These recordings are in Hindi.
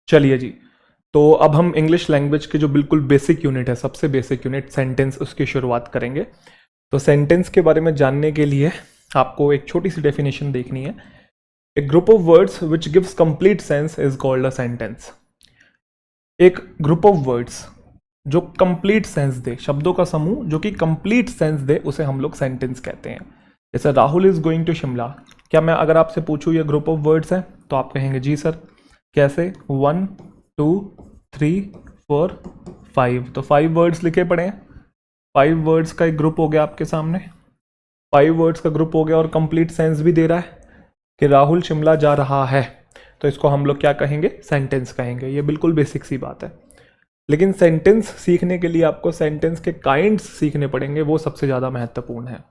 चलिए जी, तो अब हम इंग्लिश लैंग्वेज के जो बिल्कुल बेसिक यूनिट है, सबसे बेसिक यूनिट सेंटेंस, उसकी शुरुआत करेंगे। तो सेंटेंस के बारे में जानने के लिए आपको एक छोटी सी डेफिनेशन देखनी है। A group of words which gives complete sense is called a sentence. एक ग्रुप ऑफ वर्ड्स जो कंप्लीट सेंस दे, शब्दों का समूह जो कि कंप्लीट सेंस दे, उसे हम लोग सेंटेंस कहते हैं। जैसे Rahul is going to Shimla, क्या मैं अगर आपसे पूछूं ये ग्रुप ऑफ वर्ड्स है तो आप कहेंगे जी सर। कैसे? 1 2 3 4 5, तो 5 वर्ड्स लिखे पड़े हैं। 5 वर्ड्स का एक ग्रुप हो गया आपके सामने, 5 वर्ड्स का ग्रुप हो गया और कंप्लीट सेंस भी दे रहा है कि राहुल शिमला जा रहा है, तो इसको हम लोग क्या कहेंगे? सेंटेंस कहेंगे। ये बिल्कुल बेसिक सी बात है। लेकिन सेंटेंस सीखने के लिए आपको सेंटेंस के काइंड्स सीखने पड़ेंगे, वो सबसे ज़्यादा महत्वपूर्ण है।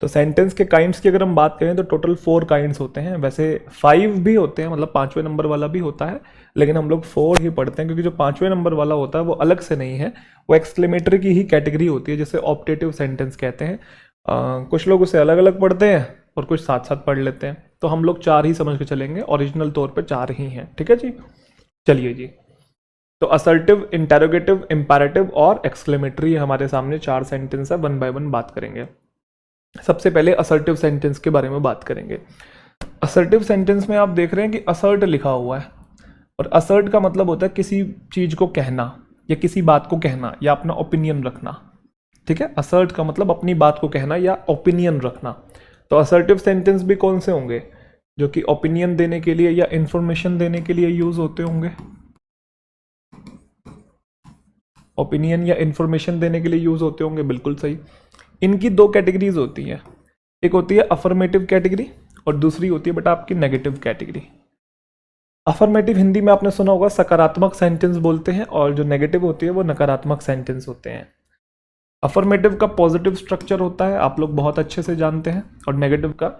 तो सेंटेंस के काइंड्स की अगर हम बात करें तो टोटल 4 काइंड्स होते हैं। वैसे 5 भी होते हैं, मतलब 5वें नंबर वाला भी होता है, लेकिन हम लोग 4 ही पढ़ते हैं क्योंकि जो 5वें नंबर वाला होता है वो अलग से नहीं है, वो एक्सक्लेमेटरी की ही कैटेगरी होती है, जिसे ऑप्टेटिव सेंटेंस कहते हैं। कुछ लोग उसे अलग अलग पढ़ते हैं और कुछ साथ साथ पढ़ लेते हैं, तो हम लोग 4 ही समझ के चलेंगे, ओरिजिनल तौर पर 4 ही हैं। ठीक है जी, चलिए जी। तो असर्टिव, इंटेरोगेटिव, इंपैरेटिव और एक्सक्लेमेटरी हमारे सामने 4 सेंटेंस है, 1 बाय 1 बात करेंगे। सबसे पहले असर्टिव सेंटेंस के बारे में बात करेंगे। असर्टिव सेंटेंस में आप देख रहे हैं कि असर्ट लिखा हुआ है, और असर्ट का मतलब होता है किसी चीज को कहना या किसी बात को कहना या अपना ओपिनियन रखना। ठीक है, असर्ट का मतलब अपनी बात को कहना या ओपिनियन रखना। तो असर्टिव सेंटेंस भी कौन से होंगे? जो कि ओपिनियन देने के लिए या इंफॉर्मेशन देने के लिए यूज होते होंगे। ओपिनियन या इंफॉर्मेशन देने के लिए यूज होते होंगे, बिल्कुल सही। इनकी 2 कैटेगरीज होती हैं, एक होती है अफर्मेटिव कैटेगरी और दूसरी होती है बेटा आपकी नेगेटिव कैटेगरी। अफर्मेटिव हिंदी में आपने सुना होगा सकारात्मक सेंटेंस बोलते हैं, और जो नेगेटिव होती है वो नकारात्मक सेंटेंस होते हैं। अफर्मेटिव का पॉजिटिव स्ट्रक्चर होता है, आप लोग बहुत अच्छे से जानते हैं, और नेगेटिव का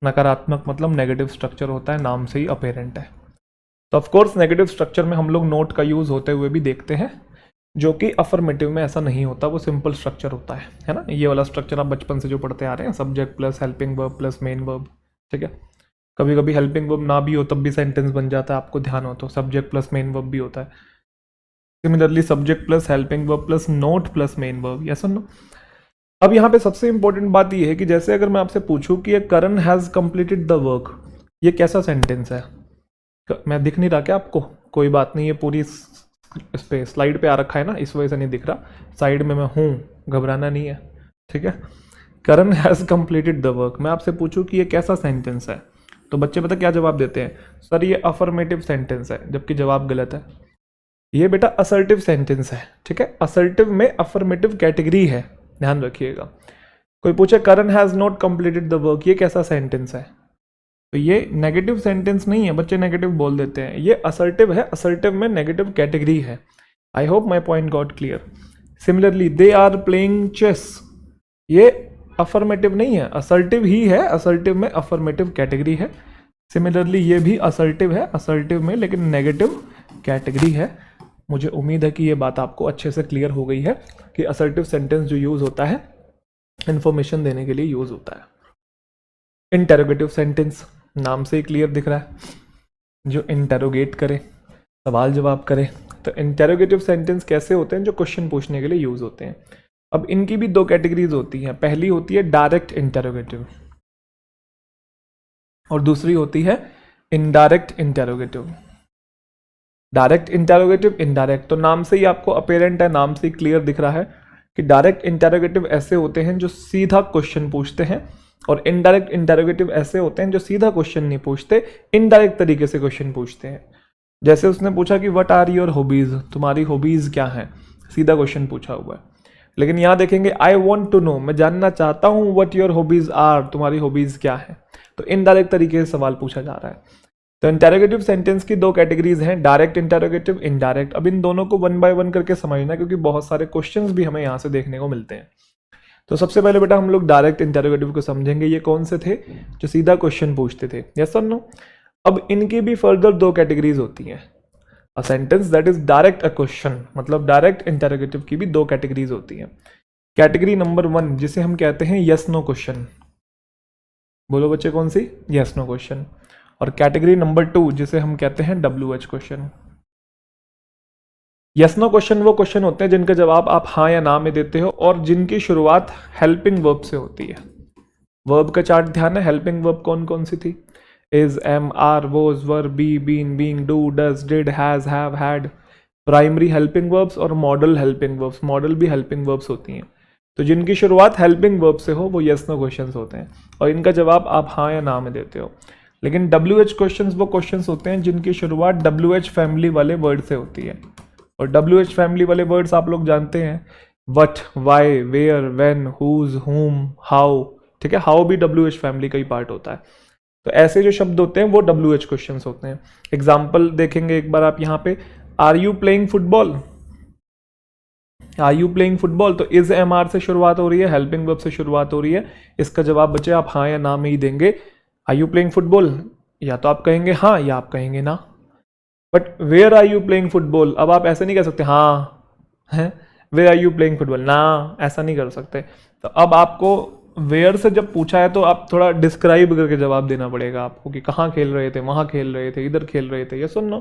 नकारात्मक मतलब नेगेटिव स्ट्रक्चर होता है, नाम से ही अपेरेंट है। तो ऑफकोर्स नेगेटिव स्ट्रक्चर में हम लोग नोट का यूज होते हुए भी देखते हैं, जो कि अफर्मेटिव में ऐसा नहीं होता, वो सिंपल स्ट्रक्चर होता है ना। ये वाला स्ट्रक्चर आप बचपन से जो पढ़ते आ रहे हैं, subject plus helping verb plus main verb. ठीक है, कभी कभी हेल्पिंग वर्ब ना भी हो तब भी सेंटेंस बन जाता है, आपको ध्यान हो तो सब्जेक्ट प्लस मेन वर्ब भी होता है। Similarly subject plus helping verb plus note plus main verb, yes और नो। अब यहाँ पे सबसे इंपॉर्टेंट बात ये है कि जैसे अगर मैं आपसे पूछूं कि ये करण हैज कंप्लीटेड द वर्क, ये कैसा सेंटेंस है? मैं दिख नहीं रहा क्या आपको? कोई बात नहीं, ये पूरी इस पे स्लाइड पे आ रखा है ना, इस वजह से नहीं दिख रहा, साइड में मैं हूँ, घबराना नहीं है। ठीक है, करण हैज कंप्लीटेड द वर्क। मैं आपसे पूछूं कि ये कैसा सेंटेंस है, तो बच्चे पता क्या जवाब देते हैं? सर ये अफर्मेटिव सेंटेंस है, जबकि जवाब गलत है। ये बेटा असर्टिव सेंटेंस है। ठीक है, असर्टिव में अफर्मेटिव कैटेगरी है, ध्यान रखिएगा। कोई पूछे Karan has not completed the work, ये कैसा सेंटेंस है? तो ये नेगेटिव सेंटेंस नहीं है, बच्चे नेगेटिव बोल देते हैं, ये असर्टिव है, असर्टिव में नेगेटिव कैटेगरी है। I hope my point got clear. Similarly they are playing chess, ये अफर्मेटिव नहीं है, असर्टिव ही है, असर्टिव में अफर्मेटिव कैटेगरी है। सिमिलरली ये भी असर्टिव है, असर्टिव में लेकिन नेगेटिव कैटेगरी है। मुझे उम्मीद है कि ये बात आपको अच्छे से क्लियर हो गई है कि असर्टिव सेंटेंस जो यूज होता है इंफॉर्मेशन देने के लिए यूज होता है। इंटेरोगेटिव सेंटेंस नाम से ही क्लियर दिख रहा है, जो इंटेरोगेट करे, सवाल जवाब करे। तो इंटेरोगेटिव सेंटेंस कैसे होते हैं? जो क्वेश्चन पूछने के लिए यूज होते हैं। अब इनकी भी 2 कैटेगरीज होती हैं, पहली होती है डायरेक्ट इंटेरोगेटिव और दूसरी होती है indirect interrogative. Direct interrogative, indirect, तो नाम से ही आपको अपेरेंट है, नाम से ही क्लियर दिख रहा है कि डायरेक्ट इंटेरोगेटिव ऐसे होते हैं जो सीधा क्वेश्चन पूछते हैं, और इनडायरेक्ट इंटेरोगेटिव ऐसे होते हैं जो सीधा क्वेश्चन नहीं पूछते, इनडायरेक्ट तरीके से क्वेश्चन पूछते हैं। जैसे उसने पूछा कि व्हाट आर योर हॉबीज, तुम्हारी हॉबीज क्या हैं, सीधा क्वेश्चन पूछा हुआ है। लेकिन यहाँ देखेंगे आई वॉन्ट टू नो, मैं जानना चाहता हूँ, व्हाट योर हॉबीज आर, तुम्हारी हॉबीज क्या है, तो इनडायरेक्ट तरीके से सवाल पूछा जा रहा है। तो इंटेरोगेटिव सेंटेंस की 2 कैटेगरीज हैं, डायरेक्ट इंटेरोगेटिव, इनडायरेक्ट। अब इन दोनों को 1 बाय 1 करके समझना, क्योंकि बहुत सारे क्वेश्चंस भी हमें यहाँ से देखने को मिलते हैं। तो सबसे पहले बेटा हम लोग डायरेक्ट इंटेरोगेटिव को समझेंगे। ये कौन से थे? जो सीधा क्वेश्चन पूछते थे, यस और नो। अब इनकी भी फर्दर 2 कैटेगरीज होती हैं। A sentence that is direct a question, मतलब डायरेक्ट इंटेरोगेटिव की भी 2 कैटेगरीज होती हैं। कैटेगरी नंबर 1 जिसे हम कहते हैं यस नो क्वेश्चन, बोलो बच्चे कौन सी? Yes no question. और कैटेगरी नंबर 2 जिसे हम कहते हैं WH question. Yes no question वो क्वेश्चन होते हैं जिनका जवाब आप हाँ या ना में देते हो और जिनकी शुरुआत हेल्पिंग वर्ब से होती है। वर्ब का चार्ट ध्यान है, हेल्पिंग वर्ब कौन कौन सी थी? Is, am, are, was, were, be, been, being, do, does, did, has, have, had. Primary helping verbs और मॉडल हेल्पिंग वर्ब्स, मॉडल भी हेल्पिंग वर्ब्स होती हैं। तो जिनकी शुरुआत हेल्पिंग वर्ब से हो वो यस नो क्वेश्चंस होते हैं और इनका जवाब आप हाँ या ना में देते हो। लेकिन WH क्वेश्चंस वो क्वेश्चंस होते हैं जिनकी शुरुआत WH फैमिली वाले वर्ड से होती है और WH फैमिली वाले वर्ड्स आप लोग जानते हैं, what, why, where, when, whose, whom, how. ठीक है, हाउ भी WH फैमिली का ही पार्ट होता है। तो ऐसे जो शब्द होते हैं वो WH क्वेश्चंस होते हैं। एग्जाम्पल देखेंगे एक बार आप यहाँ पे, are you playing football, are you playing football, तो इज एम आर से शुरुआत हो रही है, हेल्पिंग वर्ब से शुरुआत हो रही है। इसका जवाब बचे आप हाँ या ना में ही देंगे। आर यू प्लेइंग फुटबॉल, या तो आप कहेंगे हाँ या आप कहेंगे ना। But where are you playing football, अब आप ऐसे नहीं कह सकते हाँ है, where are you playing football ना, ऐसा नहीं कर सकते। तो अब आपको वेयर से जब पूछा है तो आप थोड़ा डिस्क्राइब करके जवाब देना पड़ेगा आपको कि कहाँ खेल रहे थे, वहाँ खेल रहे थे, इधर खेल रहे थे, ये सुन लो।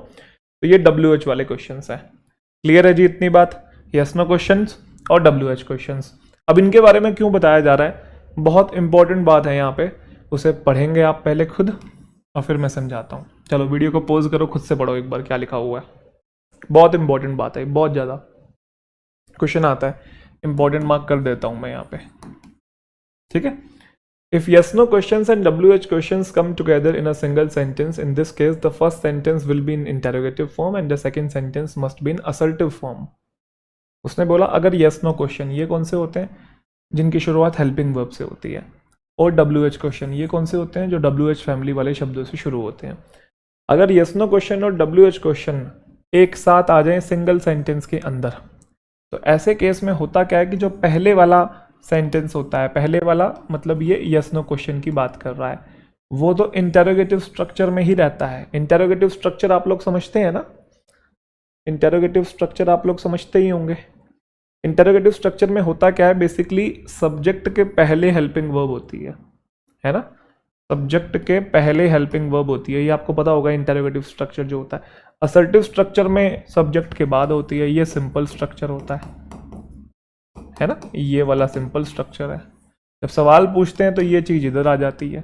तो ये WH वाले क्वेश्चंस है। क्लियर है जी इतनी बात? यस नो क्वेश्चंस और WH क्वेश्चंस। अब इनके बारे में क्यों बताया जा रहा है, बहुत इंपॉर्टेंट बात है यहाँ पे, उसे पढ़ेंगे आप पहले खुद और फिर मैं समझाता हूँ। चलो वीडियो को पॉज करो, खुद से पढ़ो एक बार क्या लिखा हुआ है, बहुत इंपॉर्टेंट बात है, बहुत ज़्यादा क्वेश्चन आता है, इंपॉर्टेंट मार्क कर देता हूँ मैं यहाँ पे। ठीक है, if yes no questions and WH questions come together in a single sentence, in this case the first sentence will be in interrogative form and the second sentence must be in assertive form। उसने बोला अगर yes no question, ये कौन से होते हैं जिनकी शुरुआत हेल्पिंग वर्ब से होती है, और WH क्वेश्चन ये कौन से होते हैं जो WH फैमिली वाले शब्दों से शुरू होते हैं। अगर yes no क्वेश्चन और WH क्वेश्चन एक साथ आ जाएं सिंगल सेंटेंस के अंदर, तो ऐसे केस में होता क्या है कि जो पहले वाला सेंटेंस होता है, पहले वाला मतलब ये यस नो क्वेश्चन की बात कर रहा है, वो तो इंटेरोगेटिव स्ट्रक्चर में ही रहता है। इंटेरोगेटिव स्ट्रक्चर आप लोग समझते हैं ना, इंटेरोगेटिव स्ट्रक्चर आप लोग समझते ही होंगे। इंटेरोगेटिव स्ट्रक्चर में होता क्या है, बेसिकली सब्जेक्ट के पहले हेल्पिंग वर्ब होती है ना, सब्जेक्ट के पहले हेल्पिंग वर्ब होती है, ये आपको पता होगा इंटेरोगेटिव स्ट्रक्चर जो होता है। असर्टिव स्ट्रक्चर में सब्जेक्ट के बाद होती है, ये सिंपल स्ट्रक्चर होता है ना, ये वाला सिंपल स्ट्रक्चर है। जब सवाल पूछते हैं तो ये चीज इधर आ जाती है,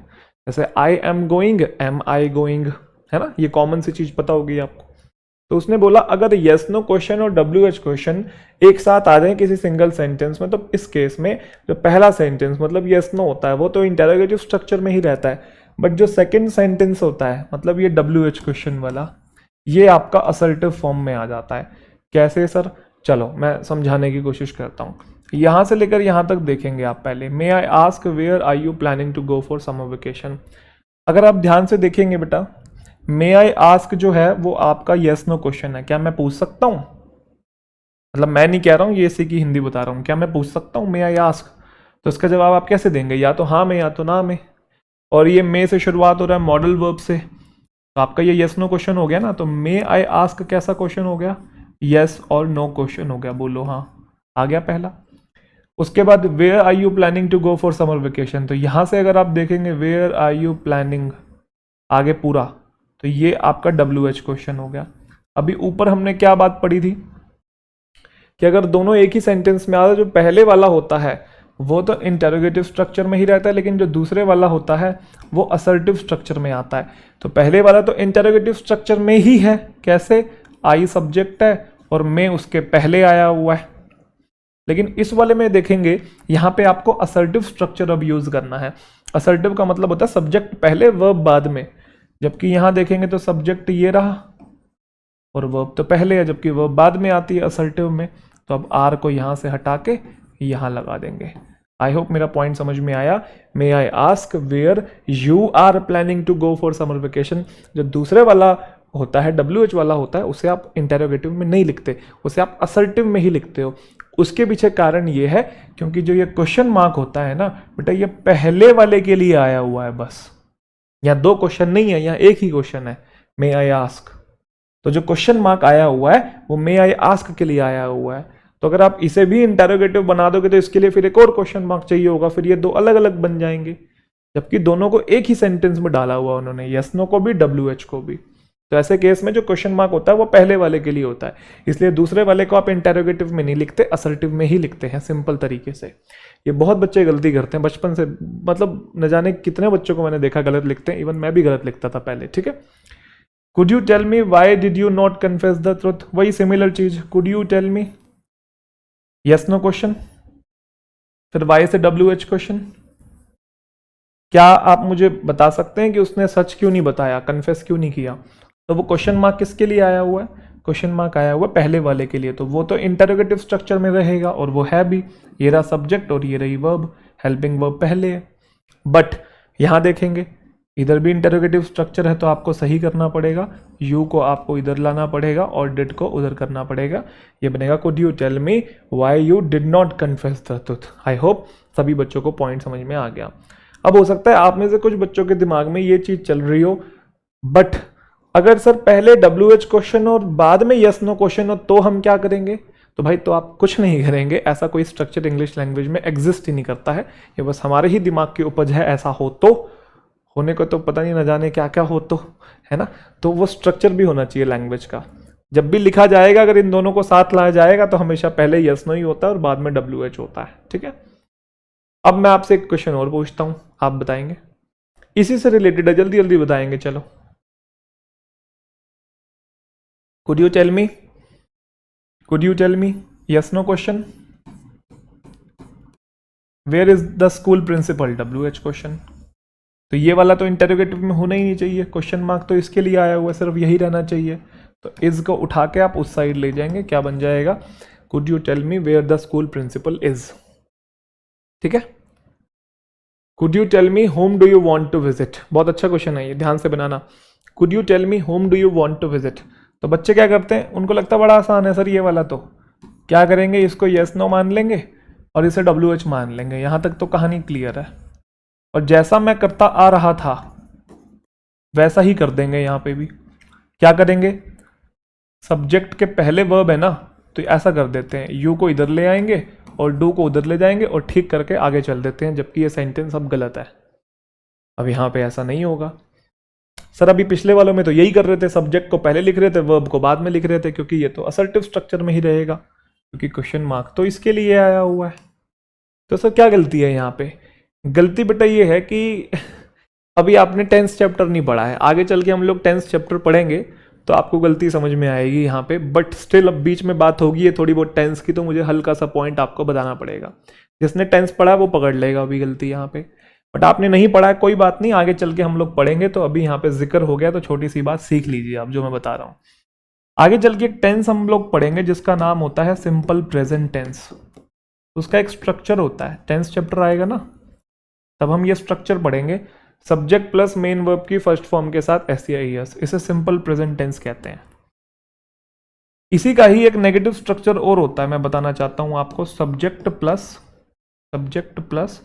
जैसे I am going, am I going, है ना, ये कॉमन सी चीज पता होगी आपको। तो उसने बोला अगर यस नो क्वेश्चन और WH क्वेश्चन एक साथ आ जाए किसी सिंगल सेंटेंस में, तो इस केस में जो पहला सेंटेंस मतलब यस नो होता है वो तो इंटेरोगेटिव स्ट्रक्चर में ही रहता है, बट जो सेकंड सेंटेंस होता है मतलब ये WH क्वेश्चन वाला, ये आपका असर्टिव फॉर्म में आ जाता है। कैसे सर? चलो मैं समझाने की कोशिश करता हूँ। यहाँ से लेकर यहाँ तक देखेंगे आप पहले, may I ask where are you planning to go for summer vacation. अगर आप ध्यान से देखेंगे बेटा, मे आई आस्क जो है वो आपका यस नो क्वेश्चन है। क्या मैं पूछ सकता हूँ? मतलब मैं नहीं कह रहा हूँ, ये इसी की हिंदी बता रहा हूँ। क्या मैं पूछ सकता हूँ मे आई आस्क? तो इसका जवाब आप कैसे देंगे, या तो हाँ में या तो ना में, और ये मे से शुरुआत हो रहा है मॉडल वर्ब से, तो आपका ये यस नो क्वेश्चन हो गया ना। तो मे आई आस्क कैसा क्वेश्चन हो गया? यस और नो क्वेश्चन हो गया। बोलो हाँ, आ गया पहला। उसके बाद where are you planning to go for summer vacation, तो यहां से अगर आप देखेंगे वेयर आर यू प्लानिंग आगे पूरा, तो ये आपका WH क्वेश्चन हो गया। अभी ऊपर हमने क्या बात पढ़ी थी कि अगर दोनों एक ही सेंटेंस में आता है, जो पहले वाला होता है वो तो इंटेरोगेटिव स्ट्रक्चर में ही रहता है, लेकिन जो दूसरे वाला होता है वो असर्टिव स्ट्रक्चर में आता है। तो पहले वाला तो इंटेरोगेटिव स्ट्रक्चर में ही है। कैसे? आई सब्जेक्ट है और मैं उसके पहले आया हुआ है। लेकिन इस वाले में देखेंगे यहाँ पे आपको असर्टिव स्ट्रक्चर अब यूज करना है। असर्टिव का मतलब होता है सब्जेक्ट पहले वर्ब बाद में, जबकि यहाँ देखेंगे तो सब्जेक्ट ये रहा और वर्ब तो पहले है, जबकि वर्ब बाद में आती है असर्टिव में। तो अब आर को यहाँ से हटा के यहाँ लगा देंगे। आई होप मेरा पॉइंट समझ में आया। May I ask where you are planning to go for summer vacation. जो दूसरे वाला होता है WH वाला होता है, उसे आप इंटेरोगेटिव में नहीं लिखते, उसे आप असर्टिव में ही लिखते हो। उसके पीछे कारण ये है क्योंकि जो ये क्वेश्चन मार्क होता है ना बेटा, ये पहले वाले के लिए आया हुआ है बस। यहाँ दो क्वेश्चन नहीं है, यहाँ एक ही क्वेश्चन है, मे आई आस्क। तो जो क्वेश्चन मार्क आया हुआ है वो मे आई आस्क के लिए आया हुआ है। तो अगर आप इसे भी इंटेरोगेटिव बना दोगे तो इसके लिए फिर एक और क्वेश्चन मार्क चाहिए होगा, फिर ये दो अलग अलग बन जाएंगे, जबकि दोनों को एक ही सेंटेंस में डाला हुआ उन्होंने, यस नो को भी WH को भी। तो ऐसे केस में जो क्वेश्चन मार्क होता है वो पहले वाले के लिए होता है, इसलिए दूसरे वाले को आप इंटेरोगेटिव में नहीं लिखते, असर्टिव में ही लिखते हैं सिंपल तरीके से। ये बहुत बच्चे गलती करते हैं बचपन से, मतलब न जाने कितने बच्चों को मैंने देखा गलत लिखते हैं, इवन मैं भी गलत लिखता था पहले, ठीक है। Could you tell me why did you not confess the truth, वही सिमिलर चीज, could you tell me, yes no question, फिर वाई से WH क्वेश्चन, क्या आप मुझे बता सकते हैं कि उसने सच क्यों नहीं बताया, कन्फेस क्यों नहीं किया। तो वो क्वेश्चन मार्क किसके लिए आया हुआ है, क्वेश्चन मार्क आया हुआ पहले वाले के लिए, तो वो तो इंटरोगेटिव स्ट्रक्चर में रहेगा और वो है भी, ये रहा सब्जेक्ट और ये रही वर्ब, हेल्पिंग वर्ब पहले है। बट यहां देखेंगे इधर भी इंटरोगेटिव स्ट्रक्चर है तो आपको सही करना पड़ेगा, यू को आपको इधर लाना पड़ेगा और डिड को उधर करना पड़ेगा, ये बनेगा could you tell me why you did not confess the truth. I hope सभी बच्चों को पॉइंट समझ में आ गया। अब हो सकता है आप में से कुछ बच्चों के दिमाग में ये चीज चल रही हो, बट अगर सर पहले WH क्वेश्चन और बाद में यस नो क्वेश्चन हो तो हम क्या करेंगे, तो भाई तो आप कुछ नहीं करेंगे, ऐसा कोई स्ट्रक्चर इंग्लिश लैंग्वेज में एग्जिस्ट ही नहीं करता है, ये बस हमारे ही दिमाग की उपज है, ऐसा हो तो, होने को तो पता नहीं न जाने क्या क्या हो तो, है ना। तो वो स्ट्रक्चर भी होना चाहिए लैंग्वेज का, जब भी लिखा जाएगा अगर इन दोनों को साथ लाया जाएगा तो हमेशा पहले यस नो ही होता है और बाद में WH होता है, ठीक है। अब मैं आपसे एक क्वेश्चन और पूछता हूं, आप बताएंगे, इसी से रिलेटेड है, जल्दी जल्दी बताएंगे, चलो। Could you tell me? Could you tell me? Yes, no question. Where is the school principal? WH question. तो ये वाला तो इंटरोगेटिव में होना ही नहीं चाहिए, क्वेश्चन मार्क तो इसके लिए आया हुआ है, सिर्फ यही रहना चाहिए। तो इस को उठा के आप उस साइड ले जाएंगे, क्या बन जाएगा, Could you tell me where the school principal is? ठीक है। Could you tell me whom do you want to visit? बहुत अच्छा क्वेश्चन है ये, ध्यान से बनाना। Could you tell me whom do you want to visit? तो बच्चे क्या करते हैं, उनको लगता है बड़ा आसान है सर ये वाला, तो क्या करेंगे, इसको यस नो मान लेंगे और इसे WH मान लेंगे, यहां तक तो कहानी क्लियर है। और जैसा मैं करता आ रहा था वैसा ही कर देंगे यहां पे भी। क्या करेंगे, सब्जेक्ट के पहले वर्ब है ना, तो ऐसा कर देते हैं, यू को इधर ले आएंगे और डू को उधर ले जाएंगे और ठीक करके आगे चल देते हैं, जबकि ये सेंटेंस अब गलत है। अब यहां पे ऐसा नहीं होगा सर, अभी पिछले वालों में तो यही कर रहे थे, सब्जेक्ट को पहले लिख रहे थे, वर्ब को बाद में लिख रहे थे, क्योंकि ये तो असर्टिव स्ट्रक्चर में ही रहेगा, क्योंकि क्वेश्चन मार्क तो इसके लिए आया हुआ है। तो सर क्या गलती है यहाँ पे, गलती बेटा ये है कि अभी आपने 10th चैप्टर नहीं पढ़ा है, आगे चल के हम लोग 10th चैप्टर पढ़ेंगे तो आपको गलती समझ में आएगी यहाँ पे, बट स्टिल अब बीच में बात होगी है थोड़ी बहुत टेंस की, तो मुझे हल्का सा पॉइंट आपको बताना पड़ेगा। जिसने टेंस पढ़ा वो पकड़ लेगा अभी गलती यहाँ पे, बट आपने नहीं पढ़ा है कोई बात नहीं, आगे चल के हम लोग पढ़ेंगे, तो अभी यहाँ पे जिक्र हो गया तो छोटी सी बात सीख लीजिए आप जो मैं बता रहा हूँ। आगे चल के एक टेंस हम लोग पढ़ेंगे जिसका नाम होता है सिंपल प्रेजेंट टेंस, उसका एक स्ट्रक्चर होता है, टेंस चैप्टर आएगा ना तब हम ये स्ट्रक्चर पढ़ेंगे, सब्जेक्ट प्लस मेन वर्ब की फर्स्ट फॉर्म के साथ SEIS, इसे सिंपल प्रेजेंट टेंस कहते हैं। इसी का ही एक नेगेटिव स्ट्रक्चर और होता है, मैं बताना चाहता हूं आपको, सब्जेक्ट प्लस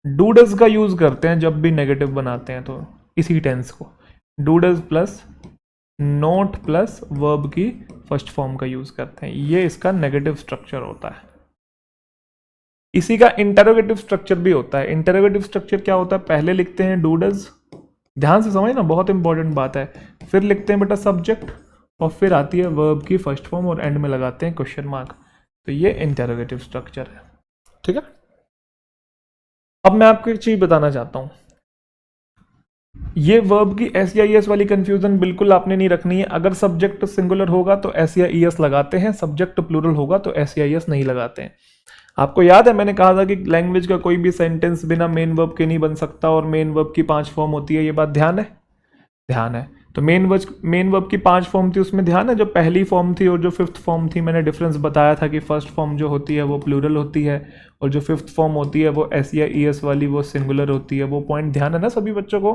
डू डज का यूज करते हैं जब भी नेगेटिव बनाते हैं, तो इसी टेंस को do does plus note plus verb की फर्स्ट फॉर्म का यूज करते हैं, ये इसका नेगेटिव स्ट्रक्चर होता है। इसी का इंटरोगेटिव स्ट्रक्चर भी होता है। इंटरोगेटिव स्ट्रक्चर क्या होता है, पहले लिखते हैं डू डज, ध्यान से समझना बहुत इंपॉर्टेंट बात है, फिर लिखते हैं बेटा सब्जेक्ट और फिर आती है वर्ब की फर्स्ट फॉर्म और एंड में लगाते हैं क्वेश्चन मार्क, तो ये इंटरोगेटिव स्ट्रक्चर है, ठीक है। अब मैं आपको एक चीज बताना चाहता हूं, ये वर्ब की SEIS वाली कंफ्यूजन बिल्कुल आपने नहीं रखनी है। अगर सब्जेक्ट सिंगुलर होगा तो SEIS लगाते हैं, सब्जेक्ट प्लूरल होगा तो SEIS नहीं लगाते हैं। आपको याद है मैंने कहा था कि लैंग्वेज का कोई भी सेंटेंस बिना मेन वर्ब के नहीं बन सकता और मेन वर्ब की 5 फॉर्म होती है, ये बात ध्यान है, ध्यान है। तो मेन वर्ब की 5 फॉर्म थी, उसमें ध्यान है जो पहली फॉर्म थी और जो 5th फॉर्म थी, मैंने डिफरेंस बताया था कि फर्स्ट फॉर्म जो होती है वो प्लूरल होती है और जो 5th फॉर्म होती है वो SEIS वाली वो सिंगुलर होती है। वो पॉइंट ध्यान है ना सभी बच्चों को,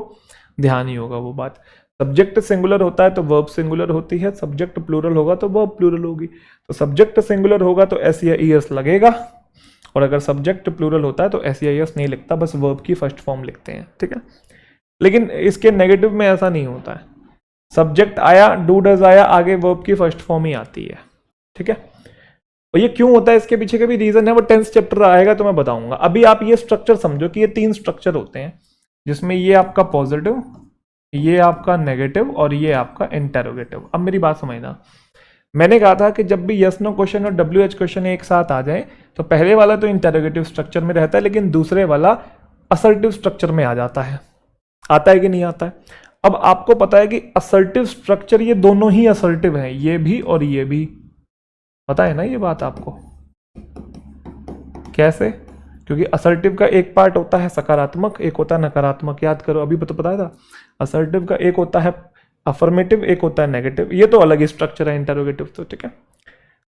ध्यान ही होगा वो बात। सब्जेक्ट सिंगुलर होता है तो वर्ब सिंगुलर होती है, सब्जेक्ट प्लूरल होगा तो वर्ब प्लूरल होगी। तो सब्जेक्ट सिंगुलर होगा तो SEIS लगेगा और अगर सब्जेक्ट प्लूरल होता है तो SEIS नहीं लिखता, बस वर्ब की फर्स्ट फॉर्म लिखते हैं, ठीक है। लेकिन इसके नेगेटिव में ऐसा नहीं होता है, सब्जेक्ट आया डू डज आया आगे वर्ब की फर्स्ट फॉर्म ही आती है, ठीक है। और ये क्यों होता है इसके पीछे का भी रीजन है, वो 10th चैप्टर आएगा तो मैं बताऊंगा। अभी आप ये स्ट्रक्चर समझो कि ये 3 स्ट्रक्चर होते हैं जिसमें ये आपका पॉजिटिव, ये आपका नेगेटिव और ये आपका इंटेरोगेटिव। अब मेरी बात समझना, मैंने कहा था कि जब भी यस नो क्वेश्चन और WH क्वेश्चन एक साथ आ जाए तो पहले वाला तो इंटेरोगेटिव स्ट्रक्चर में रहता है, लेकिन दूसरे वाला असर्टिव स्ट्रक्चर में आ जाता है। आता है कि नहीं आता है? अब आपको पता है कि असर्टिव स्ट्रक्चर, ये दोनों ही असर्टिव हैं, ये भी और ये भी। पता है ना ये बात आपको? कैसे? क्योंकि असर्टिव का एक पार्ट होता है सकारात्मक, एक होता है नकारात्मक। याद करो, अभी तो पता था। असर्टिव का एक होता है अफर्मेटिव, एक होता है नेगेटिव। ये तो अलग ही स्ट्रक्चर है इंटरोगेटिव तो, ठीक है।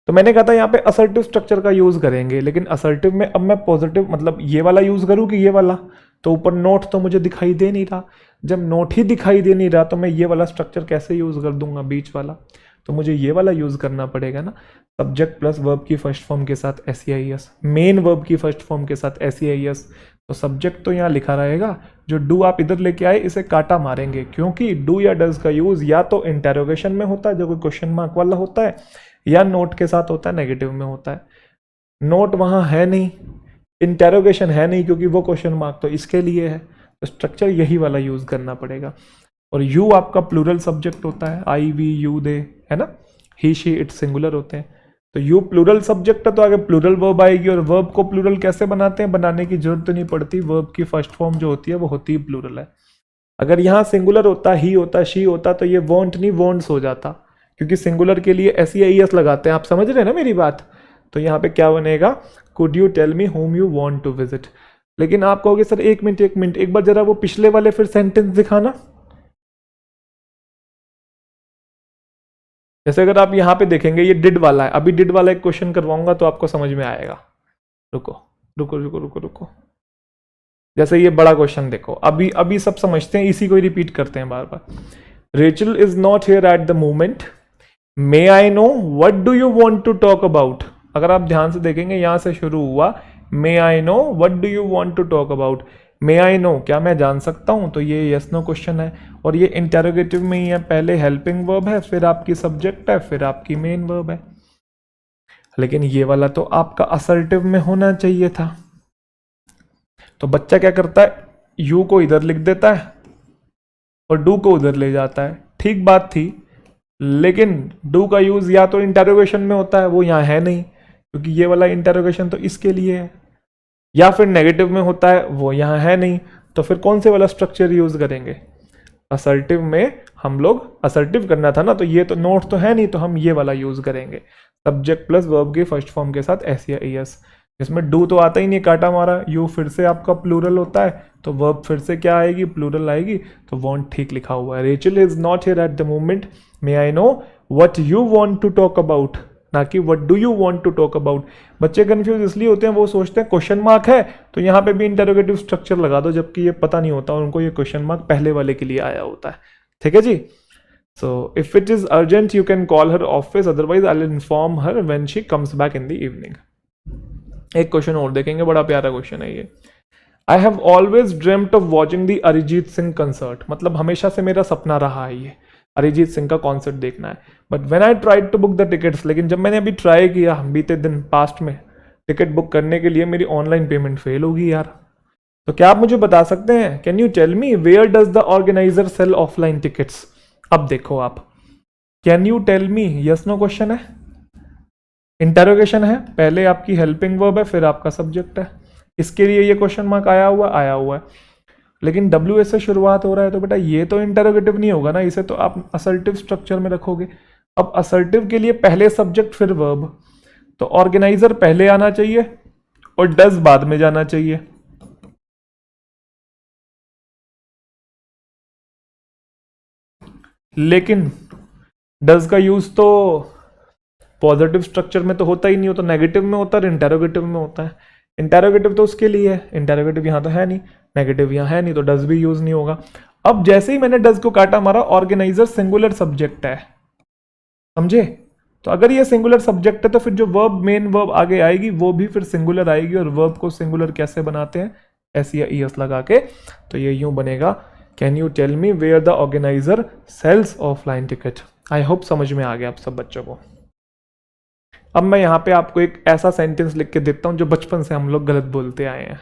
तो मैंने कहा था यहाँ पे असर्टिव स्ट्रक्चर का यूज करेंगे, लेकिन असर्टिव में अब मैं पॉजिटिव मतलब ये वाला यूज करूँ कि ये वाला? तो ऊपर नोट तो मुझे दिखाई दे नहीं रहा। जब नोट ही दिखाई दे नहीं रहा तो मैं ये वाला स्ट्रक्चर कैसे यूज कर दूंगा, बीच वाला? तो मुझे ये वाला यूज करना पड़ेगा ना, सब्जेक्ट प्लस वर्ब की फर्स्ट फॉर्म के साथ SEIS, मेन वर्ब की फर्स्ट फॉर्म के साथ SEIS। तो सब्जेक्ट तो यहाँ लिखा रहेगा, जो डू आप इधर लेके आए इसे काटा मारेंगे, क्योंकि डू या डज का यूज या तो इंटेरोगेशन में होता है जो कोई क्वेश्चन मार्क वाला होता है, या नोट के साथ होता है, नेगेटिव में होता है। नोट वहां है नहीं, इंटेरोगेशन है नहीं, क्योंकि वो क्वेश्चन मार्क तो इसके लिए है। तो स्ट्रक्चर यही वाला यूज करना पड़ेगा। और यू आपका प्लूरल सब्जेक्ट होता है, आई वी यू दे, है ना। ही शी इट सिंगुलर होते हैं। तो यू प्लूरल सब्जेक्ट है तो आगे प्लूरल वर्ब आएगी। और वर्ब को प्लूरल कैसे बनाते हैं? बनाने की जरूरत तो नहीं पड़ती, वर्ब की फर्स्ट फॉर्म जो होती है वो होती है प्लूरल है। अगर यहाँ सिंगुलर होता, ही होता, शी होता, तो ये वॉन्ट नहीं वॉन्ट्स हो जाता, क्योंकि सिंगुलर के लिए SEIS लगाते हैं। आप समझ रहे हैं ना मेरी बात? तो यहाँ पे क्या बनेगा? Could you tell me whom you want to visit. लेकिन आप कहोगे सर एक मिनट एक बार जरा वो पिछले वाले फिर सेंटेंस दिखाना। जैसे अगर आप यहाँ पे देखेंगे ये डिड वाला है, अभी डिड वाला एक क्वेश्चन करवाऊंगा तो आपको समझ में आएगा। रुको रुको रुको रुको रुको। जैसे ये बड़ा क्वेश्चन देखो, अभी अभी सब समझते हैं, इसी को ही रिपीट करते हैं बार बार। Rachel is not here at the moment, may I know what do you want to talk about. अगर आप ध्यान से देखेंगे यहां से शुरू हुआ, may I know what do you want to talk about. May I know, क्या मैं जान सकता हूं? तो ये यस नो क्वेश्चन है, और ये इंटेरोगेटिव में ही है। पहले हेल्पिंग वर्ब है, फिर आपकी सब्जेक्ट है, फिर आपकी मेन वर्ब है। लेकिन ये वाला तो आपका असर्टिव में होना चाहिए था। तो बच्चा क्या करता है, यू को इधर लिख देता है और डू को उधर ले जाता है। ठीक बात थी, लेकिन डू का यूज या तो इंटेरोगेशन में होता है, वो यहाँ है नहीं, क्योंकि ये वाला इंटेरोगेशन तो इसके लिए है, या फिर नेगेटिव में होता है, वो यहाँ है नहीं। तो फिर कौन से वाला स्ट्रक्चर यूज करेंगे? असर्टिव में हम लोग असर्टिव करना था ना, तो ये तो नोट तो है नहीं, तो हम ये वाला यूज करेंगे, सब्जेक्ट प्लस वर्ब के फर्स्ट फॉर्म के साथ SEIS। इसमें डू तो आता ही नहीं, काटा मारा। यू फिर से आपका प्लूरल होता है, तो वर्ब फिर से क्या आएगी? प्लूरल आएगी। तो वॉन्ट ठीक लिखा हुआ है। Rachel is not here at the moment, may I know what you want to talk about, ना कि what do you want to talk about. बच्चे कंफ्यूज इसलिए होते हैं, वो सोचते हैं क्वेश्चन मार्क है तो यहाँ पे भी इंटरोगेटिव स्ट्रक्चर लगा दो, जबकि ये पता नहीं होता उनको, ये क्वेश्चन मार्क पहले वाले के लिए आया होता है। ठीक है जी। So if it is urgent you can call her office, otherwise I will inform her when she comes back in the evening. एक क्वेश्चन और देखेंगे, बड़ा प्यारा क्वेश्चन है ये। I have always dreamed of watching the Arijit Singh concert, मतलब हमेशा से मेरा सपना रहा है ये अरिजीत सिंह का कॉन्सर्ट देखना है। But when I tried to book the tickets, लेकिन जब मैंने अभी ट्राई किया बीते दिन पास्ट में टिकट बुक करने के लिए, मेरी ऑनलाइन पेमेंट फेल होगी यार। तो क्या आप मुझे बता सकते हैं, can you tell me where does the organiser sell offline tickets? अब देखो आप, can you tell me, yes no question है, इंटरोगेशन है, पहले आपकी हेल्पिंग वर्ब है, फिर आपका सब्जेक्ट है। इसके लिए ये क्वेश्चन मार्क आया हुआ है। लेकिन WS से शुरुआत हो रहा है, तो बेटा ये तो इंटरोगेटिव नहीं होगा ना, इसे तो आप असर्टिव स्ट्रक्चर में रखोगे। अब असर्टिव के लिए पहले सब्जेक्ट फिर वर्ब, तो ऑर्गेनाइजर पहले आना चाहिए और डज बाद में जाना चाहिए। लेकिन डज का यूज तो पॉजिटिव स्ट्रक्चर में तो होता ही नहीं, हो तो नेगेटिव में होता है, इंटेरोगेटिव में होता है। इंटेरोगेटिव तो उसके लिए है, इंटेरोगेटिव यहाँ तो है नहीं, नेगेटिव यहाँ है नहीं, तो डज भी यूज नहीं होगा। अब जैसे ही मैंने डज को काटा मारा, ऑर्गेनाइजर सिंगुलर सब्जेक्ट है, समझे? तो अगर ये सिंगुलर सब्जेक्ट है तो फिर जो वर्ब मेन वर्ब आगे आएगी वो भी फिर सिंगुलर आएगी। और वर्ब को सिंगुलर कैसे बनाते हैं? एस या ES लगा के। तो ये यूं बनेगा, can you tell me where the organiser sells offline ticket. I hope समझ में आ गया आप सब बच्चों को। अब मैं यहाँ पे आपको एक ऐसा सेंटेंस लिख के देता हूं जो बचपन से हम लोग गलत बोलते आए हैं।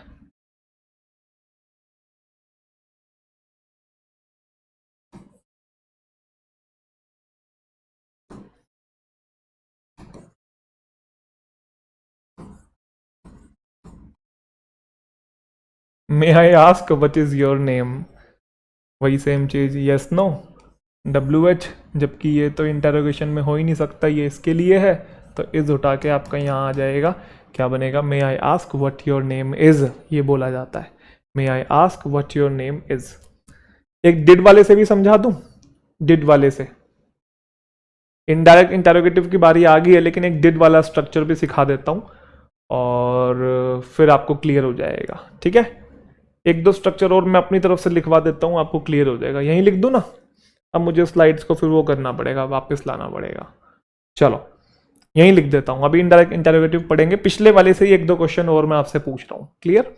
May I ask what is your name, वही सेम चीज, यस नो, WH, जबकि ये तो इंटरोगेशन में हो ही नहीं सकता, ये इसके लिए है, तो इज उठा के आपका यहाँ आ जाएगा, क्या बनेगा, may I ask what your name is, ये बोला जाता है, may I ask what your name is. एक डिड वाले से भी समझा दूं, डिड वाले से इनडायरेक्ट इंटरोगेटिव की बारी आ गई है, लेकिन एक डिड वाला स्ट्रक्चर भी सिखा देता हूं और फिर आपको क्लियर हो जाएगा, ठीक है। एक दो स्ट्रक्चर और मैं अपनी तरफ से लिखवा देता हूं, आपको क्लियर हो जाएगा। यहीं लिख दूं ना, अब मुझे स्लाइड्स को फिर वो करना पड़ेगा, वापस लाना पड़ेगा। चलो यहीं लिख देता हूं, अभी इनडायरेक्ट इंटरोगेटिव पढ़ेंगे, पिछले वाले से ही एक दो क्वेश्चन और मैं आपसे पूछ रहा हूं, क्लियर।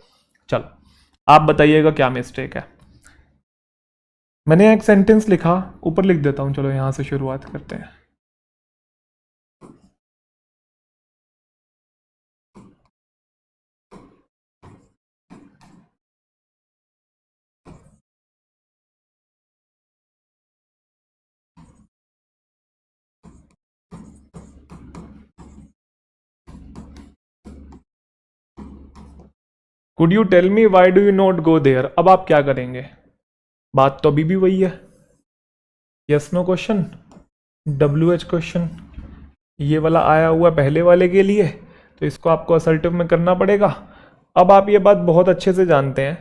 चलो आप बताइएगा क्या मिस्टेक है। मैंने एक सेंटेंस लिखा, ऊपर लिख देता हूं, चलो यहां से शुरुआत करते हैं। Could you tell me why do you not go there. अब आप क्या करेंगे, बात तो अभी भी वही है, yes no question, WH question, ये वाला आया हुआ पहले वाले के लिए, तो इसको आपको असर्टिव में करना पड़ेगा। अब आप ये बात बहुत अच्छे से जानते हैं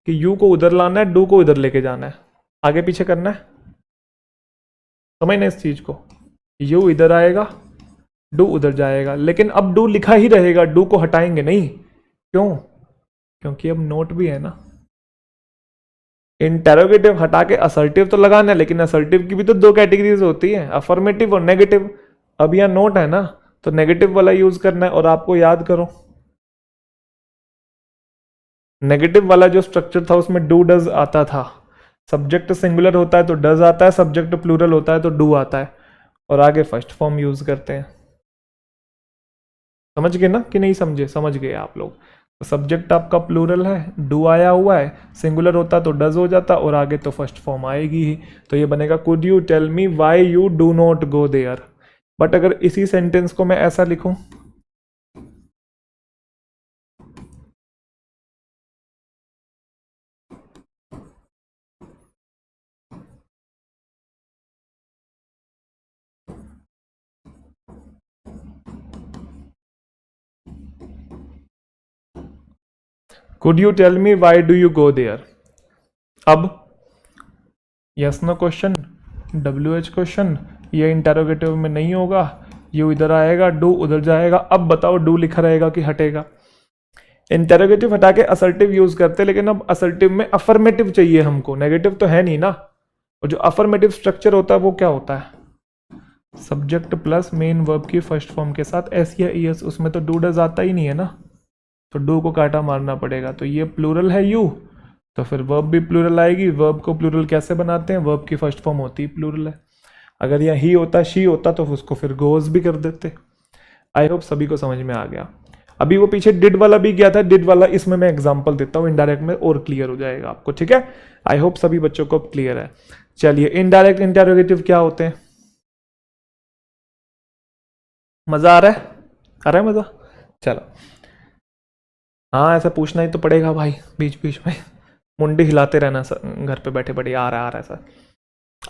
कि यू को उधर लाना है, डू को इधर लेके जाना है, आगे पीछे करना है, समझना इस चीज को। यू इधर आएगा, डू उधर जाएगा, लेकिन अब डू लिखा ही रहेगा, डू को हटाएंगे नहीं, क्यों, क्योंकि अब नोट भी है ना। इंटेरोगेटिव हटा के असर्टिव तो लगाना है, लेकिन असर्टिव की भी तो दो कैटेगरीज होती है, अफर्मेटिव और नेगेटिव। अब यहां नोट है ना, तो नेगेटिव वाला यूज करना है। और आपको याद करो, नेगेटिव वाला जो स्ट्रक्चर था उसमें डू डज आता था, सब्जेक्ट सिंगुलर होता है तो डज आता है, सब्जेक्ट प्लूरल होता है तो डू आता है, और आगे फर्स्ट फॉर्म यूज करते हैं। समझ गए ना कि नहीं समझे, समझ गए आप लोग। तो सब्जेक्ट आपका प्लूरल है, डू आया हुआ है, सिंगुलर होता तो डज हो जाता, और आगे तो फर्स्ट फॉर्म आएगी ही, तो ये बनेगा could you tell me why you do not go there. But अगर इसी सेंटेंस को मैं ऐसा लिखूं, could you tell me why do you go there. अब yes no question, WH question, ये इंटेरोगेटिव में नहीं होगा, यू इधर आएगा, डू उधर जाएगा। अब बताओ डू लिखा रहेगा कि हटेगा। इंटेरोगेटिव हटा के असर्टिव यूज करते, लेकिन अब असर्टिव में अफर्मेटिव चाहिए हमको, नेगेटिव तो है नहीं ना। और जो अफर्मेटिव स्ट्रक्चर होता है वो क्या होता है, सब्जेक्ट प्लस मेन वर्ब की फर्स्ट फॉर्म के साथ एस या ES, उसमें तो डू डज आता ही नहीं है ना, तो डू को काटा मारना पड़ेगा। तो ये प्लूरल है यू, तो फिर वर्ब भी प्लूरल आएगी। वर्ब को प्लूरल कैसे बनाते हैं, वर्ब की फर्स्ट फॉर्म होती है प्लूरल है। अगर यह ही होता, शी होता, तो उसको फिर गोज भी कर देते। आई होप सभी को समझ में आ गया। अभी वो पीछे डिड वाला भी गया था, डिड वाला इसमें मैं एग्जांपल देता हूँ इनडायरेक्ट में, और क्लियर हो जाएगा आपको, ठीक है। आई होप सभी बच्चों को क्लियर है। चलिए इनडायरेक्ट इंटेरोगेटिव क्या होते हैं, मजा आ रहा है, आ रहा है मजा। चलो हाँ, ऐसा पूछना ही तो पड़ेगा भाई, बीच बीच में मुंडी हिलाते रहना सर, घर पे बैठे बैठे आ रहा है sir.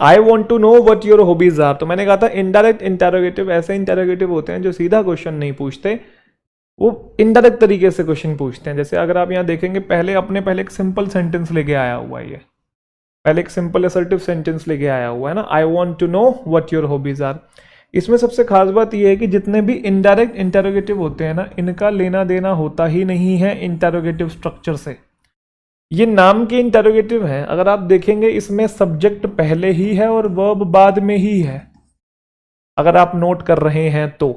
I want to know what your hobbies are. तो मैंने कहा था इनडायरेक्ट इंटेरोगेटिव ऐसे इंटेरोगेटिव होते हैं जो सीधा क्वेश्चन नहीं पूछते, वो इनडायरेक्ट तरीके से क्वेश्चन पूछते हैं। जैसे अगर आप यहाँ देखेंगे, पहले एक सिंपल सेंटेंस लेके आया हुआ है, ये पहले एक सिंपल असर्टिव सेंटेंस लेके आया हुआ है ना, I want to know what your hobbies are. इसमें सबसे खास बात यह है कि जितने भी इनडायरेक्ट इंटेरोगेटिव होते हैं ना, इनका लेना देना होता ही नहीं है इंटेरोगेटिव स्ट्रक्चर से। ये नाम के इंटेरोगेटिव हैं, अगर आप देखेंगे इसमें सब्जेक्ट पहले ही है और वर्ब बाद में ही है। अगर आप नोट कर रहे हैं तो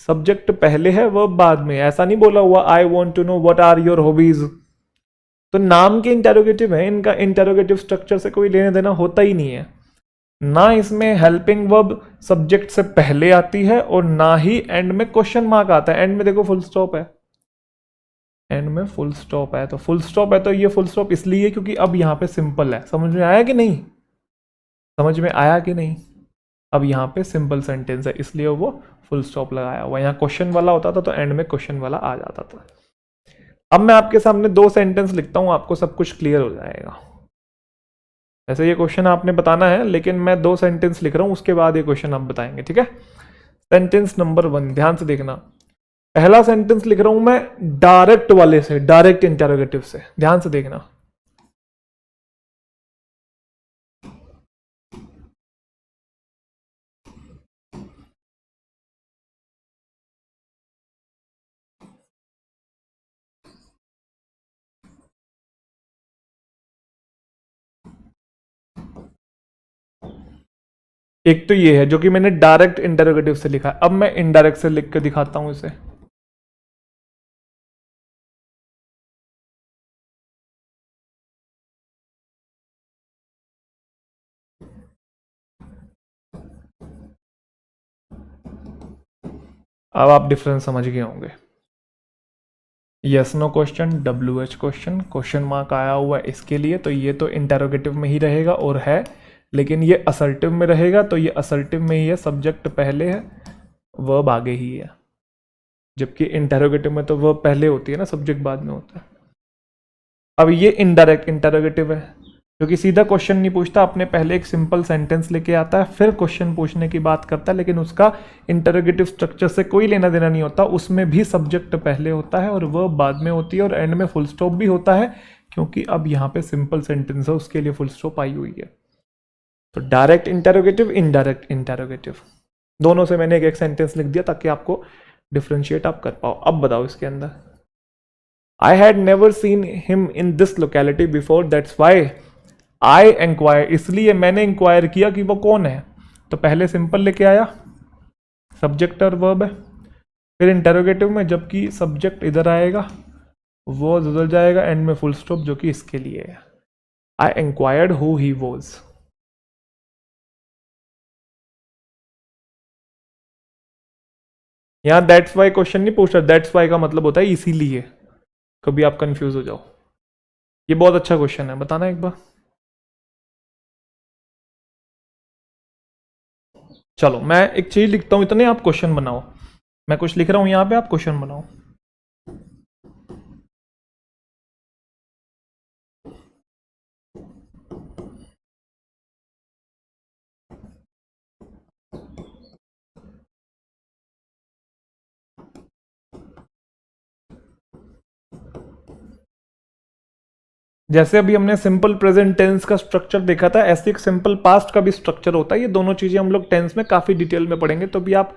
सब्जेक्ट पहले है, वर्ब बाद में, ऐसा नहीं बोला हुआ I want to know what are your hobbies. तो नाम के इंटेरोगेटिव है, इनका इंटेरोगेटिव स्ट्रक्चर से कोई लेना देना होता ही नहीं है। ना इसमें हेल्पिंग वर्ब सब्जेक्ट से पहले आती है, और ना ही एंड में क्वेश्चन मार्क आता है। एंड में देखो फुल स्टॉप है, एंड में फुल स्टॉप है, तो फुल स्टॉप है तो ये फुल स्टॉप इसलिए क्योंकि अब यहाँ पे सिंपल है। समझ में आया कि नहीं, समझ में आया कि नहीं। अब यहाँ पे सिंपल सेंटेंस है, इसलिए वो फुल स्टॉप लगाया हुआ। यहाँ क्वेश्चन वाला होता था तो एंड में क्वेश्चन वाला आ जाता था। अब मैं आपके सामने 2 सेंटेंस लिखता हूं, आपको सब कुछ क्लियर हो जाएगा। वैसे ये क्वेश्चन आपने बताना है, लेकिन मैं 2 सेंटेंस लिख रहा हूं, उसके बाद ये क्वेश्चन आप बताएंगे, ठीक है। सेंटेंस नंबर 1 ध्यान से देखना। पहला सेंटेंस लिख रहा हूं मैं डायरेक्ट वाले से, डायरेक्ट इंटरोगेटिव से, ध्यान से देखना। एक तो ये है जो कि मैंने डायरेक्ट इंटरोगेटिव से लिखा है, अब मैं इनडायरेक्ट से लिख के दिखाता हूं इसे। अब आप डिफरेंस समझ गए होंगे। Yes no question, WH question, question mark आया हुआ है इसके लिए, तो ये तो इंटरोगेटिव में ही रहेगा और है, लेकिन ये असर्टिव में रहेगा, तो ये असर्टिव में ही है, सब्जेक्ट पहले है, वर्ब आगे ही है। जबकि इंटरोगेटिव में तो वर्ब पहले होती है ना, सब्जेक्ट बाद में होता है। अब ये इनडायरेक्ट इंटरोगेटिव है, क्योंकि सीधा क्वेश्चन नहीं पूछता, अपने पहले एक सिंपल सेंटेंस लेके आता है, फिर क्वेश्चन पूछने की बात करता है, लेकिन उसका इंटरोगेटिव स्ट्रक्चर से कोई लेना देना नहीं होता, उसमें भी सब्जेक्ट पहले होता है और वर्ब बाद में होती है, और एंड में फुल स्टॉप भी होता है, क्योंकि अब यहाँ पे सिंपल सेंटेंस है, उसके लिए फुल स्टॉप आई हुई है। तो डायरेक्ट इंटरोगेटिव, इनडायरेक्ट इंटरोगेटिव, दोनों से मैंने एक सेंटेंस लिख दिया ताकि आपको डिफ्रेंशिएट आप कर पाओ। अब बताओ इसके अंदर, I had never seen him in this locality before, that's why I inquire, इसलिए मैंने इंक्वायर किया कि वो कौन है। तो पहले सिंपल लेके आया, सब्जेक्ट और वर्ब है, फिर इंटरोगेटिव में जबकि सब्जेक्ट इधर आएगा, वो उधर जाएगा, एंड में फुल स्टॉप जो कि इसके लिए है, आई इंक्वायर्ड हु ही वॉज। यहां दैट्स वाई क्वेश्चन नहीं पूछ रहा, दैट्स वाई का मतलब होता है इसीलिए, कभी आप कंफ्यूज हो जाओ। ये बहुत अच्छा क्वेश्चन है, बताना एक बार। चलो मैं एक चीज लिखता हूं, इतने आप क्वेश्चन बनाओ, मैं कुछ लिख रहा हूं यहां पे, आप क्वेश्चन बनाओ। जैसे अभी हमने सिंपल प्रेजेंट टेंस का स्ट्रक्चर देखा था, ऐसे एक सिंपल पास्ट का भी स्ट्रक्चर होता है। ये दोनों चीजें हम लोग टेंस में काफी डिटेल में पढ़ेंगे, तो भी आप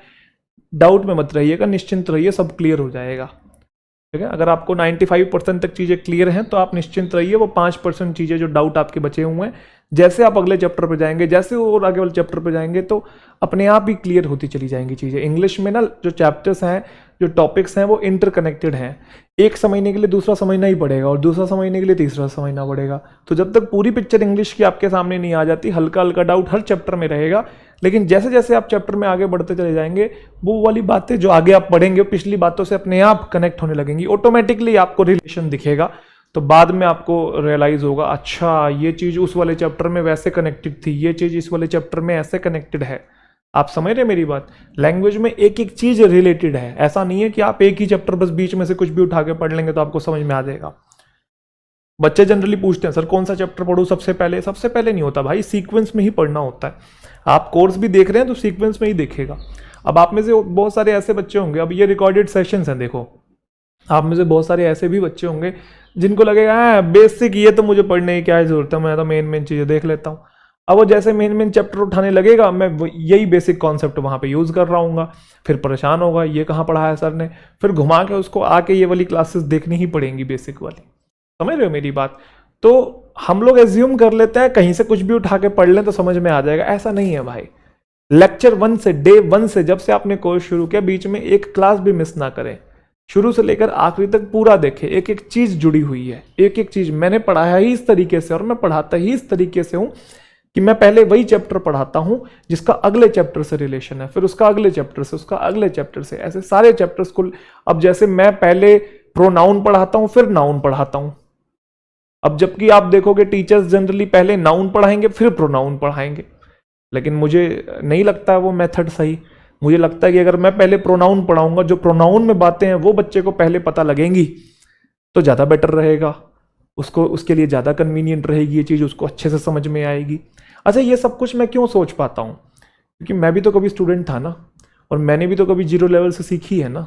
डाउट में मत रहिएगा, निश्चिंत रहिए, सब क्लियर हो जाएगा, ठीक है। अगर आपको 95% तक चीजें क्लियर हैं तो आप निश्चिंत रहिए, वो 5% चीजें जो डाउट आपके बचे हुए हैं, जैसे आप अगले चैप्टर पर जाएंगे, जैसे और आगे वाले चैप्टर पर जाएंगे, तो अपने आप ही क्लियर होती चली जाएंगी चीजें। इंग्लिश में ना जो चैप्टर्स हैं, जो टॉपिक्स हैं, वो इंटरकनेक्टेड हैं। एक समझने के लिए दूसरा समझना ही पड़ेगा, और दूसरा समझने के लिए तीसरा समझना पड़ेगा। तो जब तक पूरी पिक्चर इंग्लिश की आपके सामने नहीं आ जाती, हल्का हल्का डाउट हर चैप्टर में रहेगा, लेकिन जैसे जैसे आप चैप्टर में आगे बढ़ते चले जाएंगे, वो वाली बातें जो आगे आप पढ़ेंगे पिछली बातों से अपने आप कनेक्ट होने लगेंगी, ऑटोमेटिकली आपको रिलेशन दिखेगा। तो बाद में आपको रियलाइज होगा, अच्छा ये चीज उस वाले चैप्टर में वैसे कनेक्टेड थी, ये चीज इस वाले चैप्टर में ऐसे कनेक्टेड है। आप समझ रहे मेरी बात? लैंग्वेज में एक एक चीज रिलेटेड है, ऐसा नहीं है कि आप एक ही चैप्टर बस बीच में से कुछ भी उठा के पढ़ लेंगे तो आपको समझ में आ जाएगा। बच्चे जनरली पूछते हैं, सर कौन सा चैप्टर पढ़ूं सबसे पहले? सबसे पहले नहीं होता भाई, सीक्वेंस में ही पढ़ना होता है। आप कोर्स भी देख रहे हैं तो सीक्वेंस में ही देखेगा। अब आप में से बहुत सारे ऐसे बच्चे होंगे, अब ये रिकॉर्डेड सेशंस हैं, देखो आप में से बहुत सारे ऐसे भी बच्चे होंगे जिनको लगेगा बेसिक ये तो मुझे पढ़ने की क्या जरूरत है, मैं तो मेन चीजें देख लेता हूँ। अब वो जैसे मेन चैप्टर उठाने लगेगा, मैं यही बेसिक कॉन्सेप्ट वहां पे यूज कर रहा हूँ, फिर परेशान होगा ये कहाँ पढ़ाया सर ने, फिर घुमा के उसको आके ये वाली क्लासेस देखनी ही पड़ेंगी बेसिक वाली। समझ रहे हो मेरी बात? तो हम लोग एज्यूम कर लेते हैं कहीं से कुछ भी उठा के पढ़ लें तो समझ में आ जाएगा, ऐसा नहीं है भाई। लेक्चर 1 से, डे 1 से, जब से आपने कोर्स शुरू किया, बीच में एक क्लास भी मिस ना करें, शुरू से लेकर आखिरी तक पूरा देखें, एक एक चीज जुड़ी हुई है, एक एक चीज मैंने पढ़ाया ही इस तरीके से और मैं पढ़ाता ही इस तरीके से हूं कि मैं पहले वही चैप्टर पढ़ाता हूं जिसका अगले चैप्टर से रिलेशन है, फिर उसका अगले चैप्टर से, उसका अगले चैप्टर से, ऐसे सारे चैप्टर्स को। अब जैसे मैं पहले प्रोनाउन पढ़ाता हूं फिर नाउन पढ़ाता हूं, अब जबकि आप देखोगे टीचर्स जनरली पहले नाउन पढ़ाएंगे फिर प्रोनाउन पढ़ाएंगे, लेकिन मुझे नहीं लगता वो मेथड सही। मुझे लगता है कि अगर मैं पहले प्रोनाउन पढ़ाऊंगा, जो प्रोनाउन में बातें हैं वो बच्चे को पहले पता लगेंगी, तो ज़्यादा बेटर रहेगा, उसको उसके लिए ज़्यादा कन्वीनियंट रहेगी ये चीज़, उसको अच्छे से समझ में आएगी। अच्छा, ये सब कुछ मैं क्यों सोच पाता हूँ? क्योंकि मैं भी तो कभी स्टूडेंट था ना, और मैंने भी तो कभी 0 लेवल से सीखी है ना,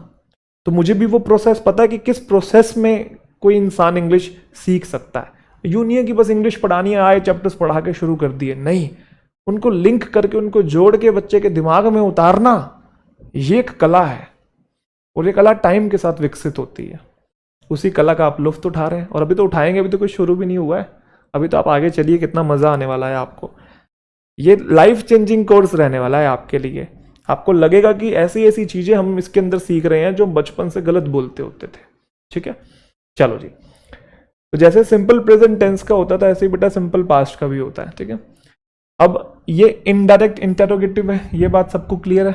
तो मुझे भी वो प्रोसेस पता है कि किस प्रोसेस में कोई इंसान इंग्लिश सीख सकता है। यूँ नहीं है कि बस इंग्लिश पढ़ानी है, आए चैप्टर्स पढ़ा के शुरू कर दिए, नहीं, उनको लिंक करके, उनको जोड़ के बच्चे के दिमाग में उतारना, ये एक कला है, और ये कला टाइम के साथ विकसित होती है। उसी कला का आप लुफ्त उठा रहे हैं, और अभी तो उठाएंगे, अभी तो कुछ शुरू भी नहीं हुआ है, अभी तो आप आगे चलिए, कितना मज़ा आने वाला है आपको। ये लाइफ चेंजिंग कोर्स रहने वाला है आपके लिए। आपको लगेगा कि ऐसी ऐसी चीज़ें हम इसके अंदर सीख रहे हैं जो बचपन से गलत बोलते होते थे। ठीक है, चलो जी। तो जैसे सिंपल प्रेजेंट टेंस का होता था, ऐसे ही बेटा सिंपल पास्ट का भी होता है। ठीक है, अब ये इनडायरेक्ट इंटरोगेटिव है, ये बात सबको क्लियर है।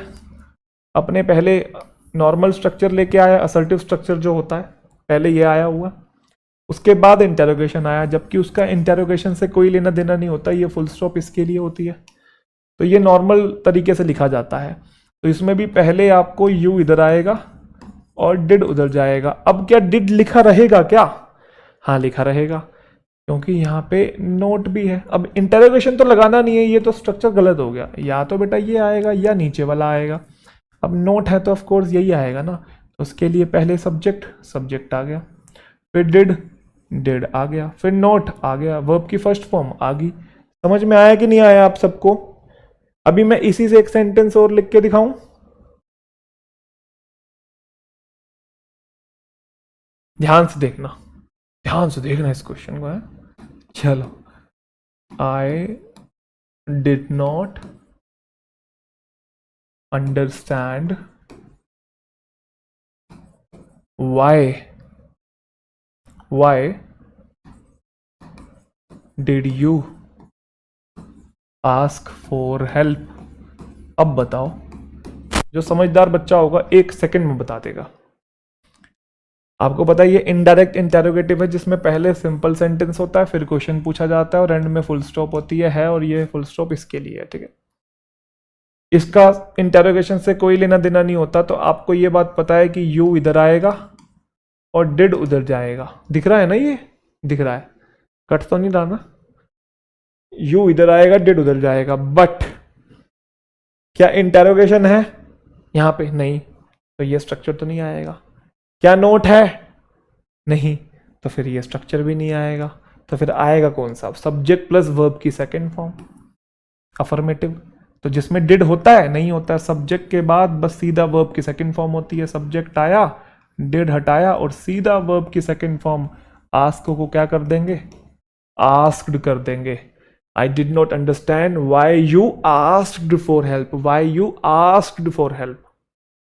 अपने पहले नॉर्मल स्ट्रक्चर लेके आया, असर्टिव स्ट्रक्चर जो होता है, पहले ये आया हुआ, उसके बाद इंटेरोगेशन आया, जबकि उसका इंटेरोगेशन से कोई लेना देना नहीं होता, ये फुल स्टॉप इसके लिए होती है। तो ये नॉर्मल तरीके से लिखा जाता है। तो इसमें भी पहले आपको यू इधर आएगा और डिड उधर जाएगा। अब क्या डिड लिखा रहेगा क्या? हाँ, लिखा रहेगा, क्योंकि यहाँ पे नोट भी है। अब इंटेरोगेशन तो लगाना नहीं है, ये तो स्ट्रक्चर गलत हो गया, या तो बेटा ये आएगा या नीचे वाला आएगा। अब नोट है तो ऑफ कोर्स यही आएगा ना, तो उसके लिए पहले सब्जेक्ट आ गया, फिर डिड आ गया, फिर नोट आ गया, वर्ब की फर्स्ट फॉर्म आ गई। समझ में आया कि नहीं आया आप सबको? अभी मैं इसी से एक सेंटेंस और लिख के दिखाऊं, ध्यान से देखना इस क्वेश्चन को है। चलो, I did not understand why did you ask for help. अब बताओ, जो समझदार बच्चा होगा 1 सेकंड में बता देगा। आपको पता है ये इनडायरेक्ट इंटेरोगेटिव है, जिसमें पहले सिंपल सेंटेंस होता है, फिर क्वेश्चन पूछा जाता है, और एंड में फुल स्टॉप होती है, और ये फुल स्टॉप इसके लिए है। ठीक है, इसका इंटेरोगेशन से कोई लेना देना नहीं होता। तो आपको ये बात पता है कि यू इधर आएगा और डिड उधर जाएगा। दिख रहा है ना, ये दिख रहा है, कट तो नहीं रहा ना? यू इधर आएगा, डिड उधर जाएगा। बट क्या इंटेरोगेशन है यहां पे? नहीं, तो ये स्ट्रक्चर तो नहीं आएगा। क्या नोट है? नहीं, तो फिर ये स्ट्रक्चर भी नहीं आएगा। तो फिर आएगा कौन सा? सब्जेक्ट प्लस वर्ब की सेकंड फॉर्म, अफर्मेटिव। तो जिसमें डिड होता है, नहीं होता है, सब्जेक्ट के बाद बस सीधा वर्ब की सेकंड फॉर्म होती है। सब्जेक्ट आया, डिड हटाया, और सीधा वर्ब की सेकंड फॉर्म आस्क को क्या कर देंगे? आस्क्ड कर देंगे। I did not understand why you asked for help. Why you asked for help.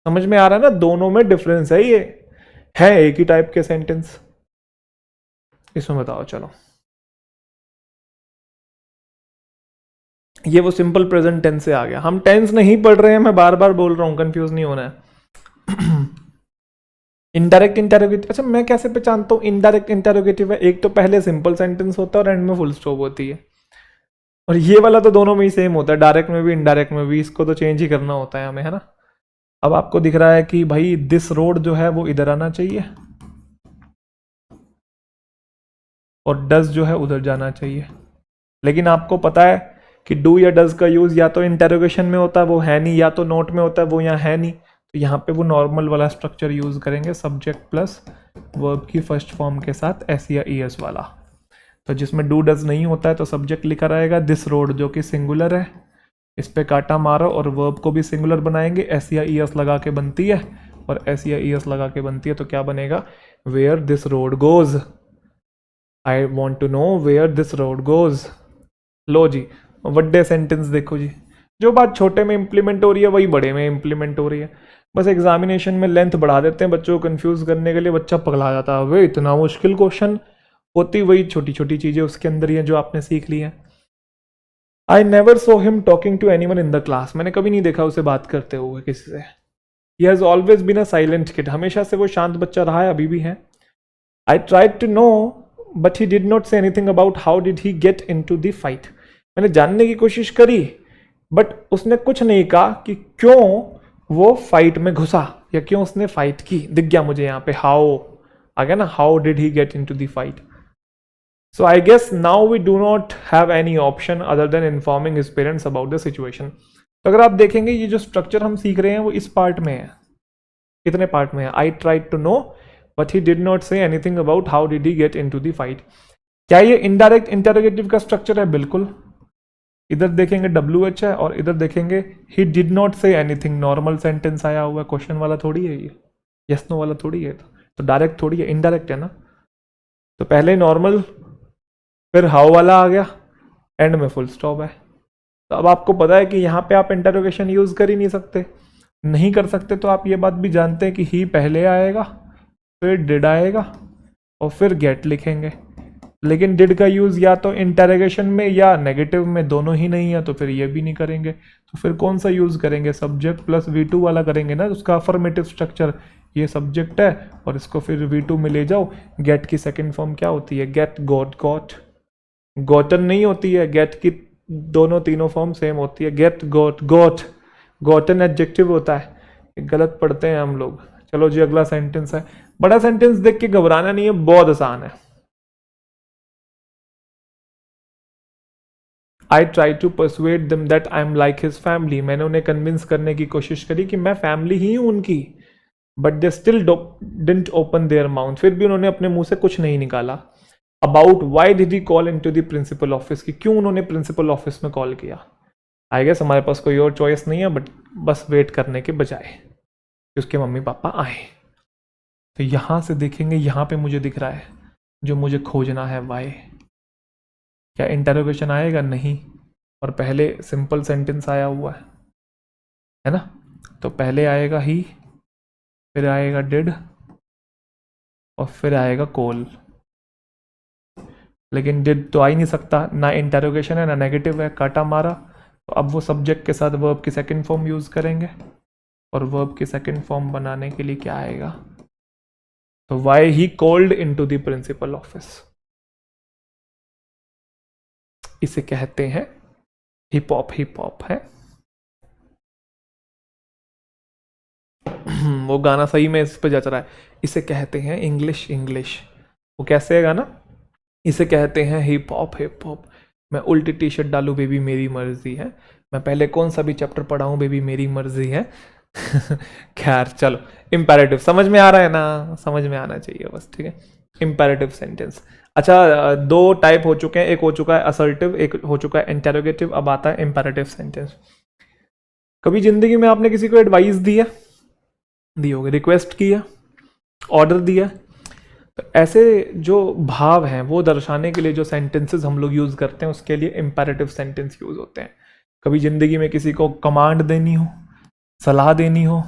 समझ में आ रहा है ना? दोनों में डिफरेंस है, ये है एक ही टाइप के सेंटेंस। इसमें बताओ, चलो। ये वो सिंपल प्रेजेंट टेंस से आ गया। हम टेंस नहीं पढ़ रहे हैं, मैं बार बार बोल रहा हूं, कंफ्यूज नहीं होना है। इनडायरेक्ट इंटेरोगेटिव, अच्छा मैं कैसे पहचानता हूं इनडायरेक्ट इंटेरोगेटिव है? एक तो पहले सिंपल सेंटेंस होता है और एंड में फुल स्टॉप होती है, और ये वाला तो दोनों में ही सेम होता है, डायरेक्ट में भी इनडायरेक्ट में भी। इसको तो चेंज ही करना होता है हमें, है ना? अब आपको दिख रहा है कि भाई दिस रोड जो है वो इधर आना चाहिए, और डज जो है उधर जाना चाहिए। लेकिन आपको पता है कि डू या डज का यूज या तो इंटेरोगेशन में होता है, वो है नहीं, या तो नोट में होता है, वो यहाँ है नहीं। तो यहाँ पे वो नॉर्मल वाला स्ट्रक्चर यूज करेंगे, सब्जेक्ट प्लस वर्ब की फर्स्ट फॉर्म के साथ एस या ईएस वाला। तो जिसमें डू डज नहीं होता है तो सब्जेक्ट लिखा रहेगा दिस रोड, जो कि सिंगुलर है, इस पे काटा मारो, और वर्ब को भी सिंगुलर बनाएंगे, एस या ईएस लगा के बनती है, और एस या ईएस लगा के बनती है। तो क्या बनेगा? Where this road goes. I want to know where this road goes. लो जी, बड़े सेंटेंस देखो जी, जो बात छोटे में इंप्लीमेंट हो रही है वही बड़े में इंप्लीमेंट हो रही है। बस एग्जामिनेशन में लेंथ बढ़ा देते हैं बच्चों को कंफ्यूज करने के लिए, बच्चा पगला जाता है, वे इतना मुश्किल क्वेश्चन, होती वही छोटी छोटी चीजें उसके अंदर ही हैं जो आपने सीख ली हैं। I never saw him talking to anyone in the class. मैंने कभी नहीं देखा उसे बात करते हुए किसी से। He has always been a silent kid. हमेशा से वो शांत बच्चा रहा है, अभी भी है। I tried to know but he did not say anything about how did he get in to the fight. मैंने जानने की कोशिश करी, बट उसने कुछ नहीं कहा कि क्यों वो फाइट में घुसा या क्यों उसने फाइट की। दिख गया मुझे यहाँ पे हाउ, आ गया ना, how did he get into the fight. So I guess now we do not have any option other than informing his parents about the situation. तो अगर आप देखेंगे ये जो स्ट्रक्चर हम सीख रहे हैं वो इस पार्ट में है, कितने पार्ट में है, I tried to know but he did not say anything about how did he get into the fight. क्या ये इनडायरेक्ट इंटरोगेटिव का स्ट्रक्चर है? बिल्कुल। इधर देखेंगे WH है और इधर देखेंगे ही did not say anything, normal sentence आया हुआ है, क्वेश्चन वाला थोड़ी है ये, यस नो वाला थोड़ी है, तो डायरेक्ट थोड़ी है, इनडायरेक्ट है ना। तो पहले नॉर्मल, फिर हाउ वाला आ गया, एंड में फुल स्टॉप है। तो अब आपको पता है कि यहाँ पे आप इंटरोगेशन यूज कर ही नहीं सकते, नहीं कर सकते, तो आप ये बात भी जानते हैं कि ही पहले आएगा, फिर डिड आएगा और फिर गेट लिखेंगे। लेकिन डिड का यूज या तो इंटरोगेशन में या नेगेटिव में, दोनों ही नहीं है, तो फिर ये भी नहीं करेंगे। तो फिर कौन सा यूज करेंगे? सब्जेक्ट प्लस V2 वाला करेंगे ना, उसका अफर्मेटिव स्ट्रक्चर। ये सब्जेक्ट है और इसको फिर V2 में ले जाओ। गेट की सेकंड फॉर्म क्या होती है? Get, got, got. गॉटन नहीं होती है, गेट की दोनों तीनों फॉर्म सेम होती है। Get, got, got. Gotten adjective होता है, गलत पढ़ते हैं हम लोग। चलो जी, अगला सेंटेंस है। बड़ा सेंटेंस देख के घबराना नहीं है, बहुत आसान है। I try to persuade them that I am like his family. मैंने उन्हें कन्विंस करने की कोशिश करी कि मैं फैमिली ही हूं उनकी, but they still didn't open their mouth. फिर भी उन्होंने अपने मुंह से कुछ नहीं निकाला। About why did he call in to the principal office, की क्यों उन्होंने प्रिंसिपल ऑफिस में कॉल किया। आई गेस हमारे पास कोई और चॉइस नहीं है बट बस वेट करने के बजाय कि उसके मम्मी पापा आए। तो यहां से देखेंगे, यहां पे मुझे दिख रहा है जो मुझे खोजना है, वाई। क्या इंटरोगेशन आएगा? नहीं। और पहले सिंपल सेंटेंस आया हुआ है ना, तो पहले आएगा ही, फिर आएगा डिड और फिर आएगा कॉल। लेकिन डिड तो आ ही नहीं सकता, ना इंटरोगेशन है ना नेगेटिव है, काटा मारा। तो अब वो सब्जेक्ट के साथ वर्ब की सेकंड फॉर्म यूज करेंगे, और वर्ब की सेकंड फॉर्म बनाने के लिए क्या आएगा? तो why he called into the principal office. इसे कहते हैं हिप हॉप। हिप हॉप है वो गाना सही में इस पे जच रहा है। इसे कहते हैं इंग्लिश। इंग्लिश वो कैसे है गाना? इसे कहते हैं हिप हॉप। Hip hop. मैं उल्टी टी शर्ट डालू बेबी मेरी मर्जी है, मैं पहले कौन सा भी चैप्टर पढ़ाऊं बेबी मेरी मर्जी है। खैर चलो, इंपैरेटिव समझ में आ रहा है ना? समझ में आना चाहिए बस, ठीक है। Imperative sentence. अच्छा, दो टाइप हो चुके हैं, एक हो चुका है असर्टिव, एक हो चुका है इंटरोगेटिव। अब आता है इंपैरेटिव सेंटेंस। कभी जिंदगी में आपने किसी को एडवाइस दी है? दी होगी। रिक्वेस्ट की है, ऑर्डर दिया। तो ऐसे जो भाव हैं वो दर्शाने के लिए जो सेंटेंसेस हम लोग यूज करते हैं उसके लिए इंपैरेटिव सेंटेंस यूज होते हैं। कभी जिंदगी में किसी को कमांड देनी हो, सलाह देनी हो,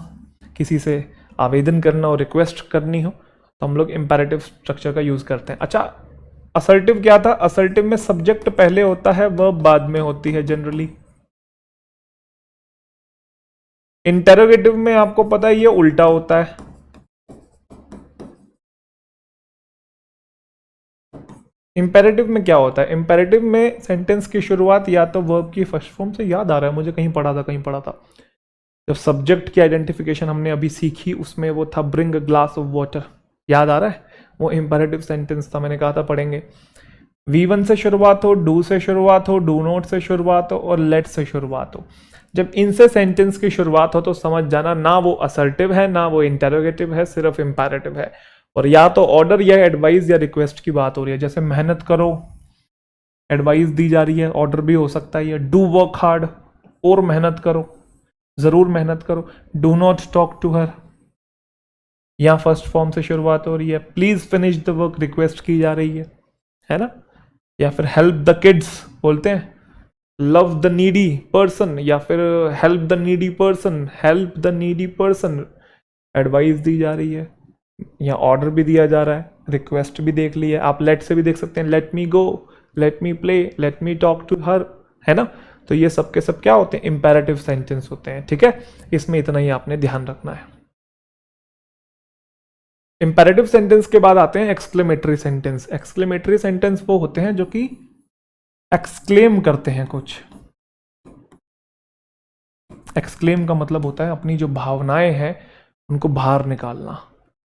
किसी से आवेदन करना हो, रिक्वेस्ट करनी हो, तो हम लोग इंपैरेटिव स्ट्रक्चर का यूज करते हैं। अच्छा, असर्टिव क्या था? असर्टिव में सब्जेक्ट पहले होता है, वर्ब बाद में होती है जनरली। इंटरोगेटिव में आपको पता है ये उल्टा होता है। इंपेरेटिव में क्या होता है? इंपेरेटिव में सेंटेंस की शुरुआत या तो वर्ब की फर्स्ट फॉर्म से, याद आ रहा है मुझे, कहीं पढ़ा था जब सब्जेक्ट की आइडेंटिफिकेशन हमने अभी सीखी उसमें वो था bring a glass of water, याद आ रहा है? वो इंपेरेटिव सेंटेंस था, मैंने कहा था पढ़ेंगे। V1 से शुरुआत हो, डू से शुरुआत हो, डू नॉट से शुरुआत हो और लेट से शुरुआत हो। जब इनसे सेंटेंस की शुरुआत हो तो समझ जाना ना वो असर्टिव है ना वो इंटरोगेटिव है, सिर्फ इंपेरेटिव है। और या तो ऑर्डर या एडवाइस या रिक्वेस्ट की बात हो रही है। जैसे मेहनत करो, एडवाइस दी जा रही है, ऑर्डर भी हो सकता है ये। डू वर्क हार्ड, और मेहनत करो, जरूर मेहनत करो। Do not talk to her, या फर्स्ट फॉर्म से शुरुआत हो रही है। Please finish the work, request की जा रही है ना। या फिर हेल्प द किड्स बोलते हैं, लव द नीडी पर्सन, या फिर help the needy person, help the needy person, advice दी जा रही है, या ऑर्डर भी दिया जा रहा है, रिक्वेस्ट भी देख ली है। आप लेट से भी देख सकते हैं, let me go, let me play, let me talk to her, है ना। तो ये सब के सब क्या होते हैं? इंपेरेटिव सेंटेंस होते हैं, ठीक है। इसमें इतना ही आपने ध्यान रखना है। इंपेरेटिव सेंटेंस के बाद आते हैं एक्सक्लेमेटरी सेंटेंस। एक्सक्लेमेटरी सेंटेंस वो होते हैं जो कि एक्सक्लेम करते हैं कुछ। एक्सक्लेम का मतलब होता है अपनी जो भावनाएं हैं उनको बाहर निकालना।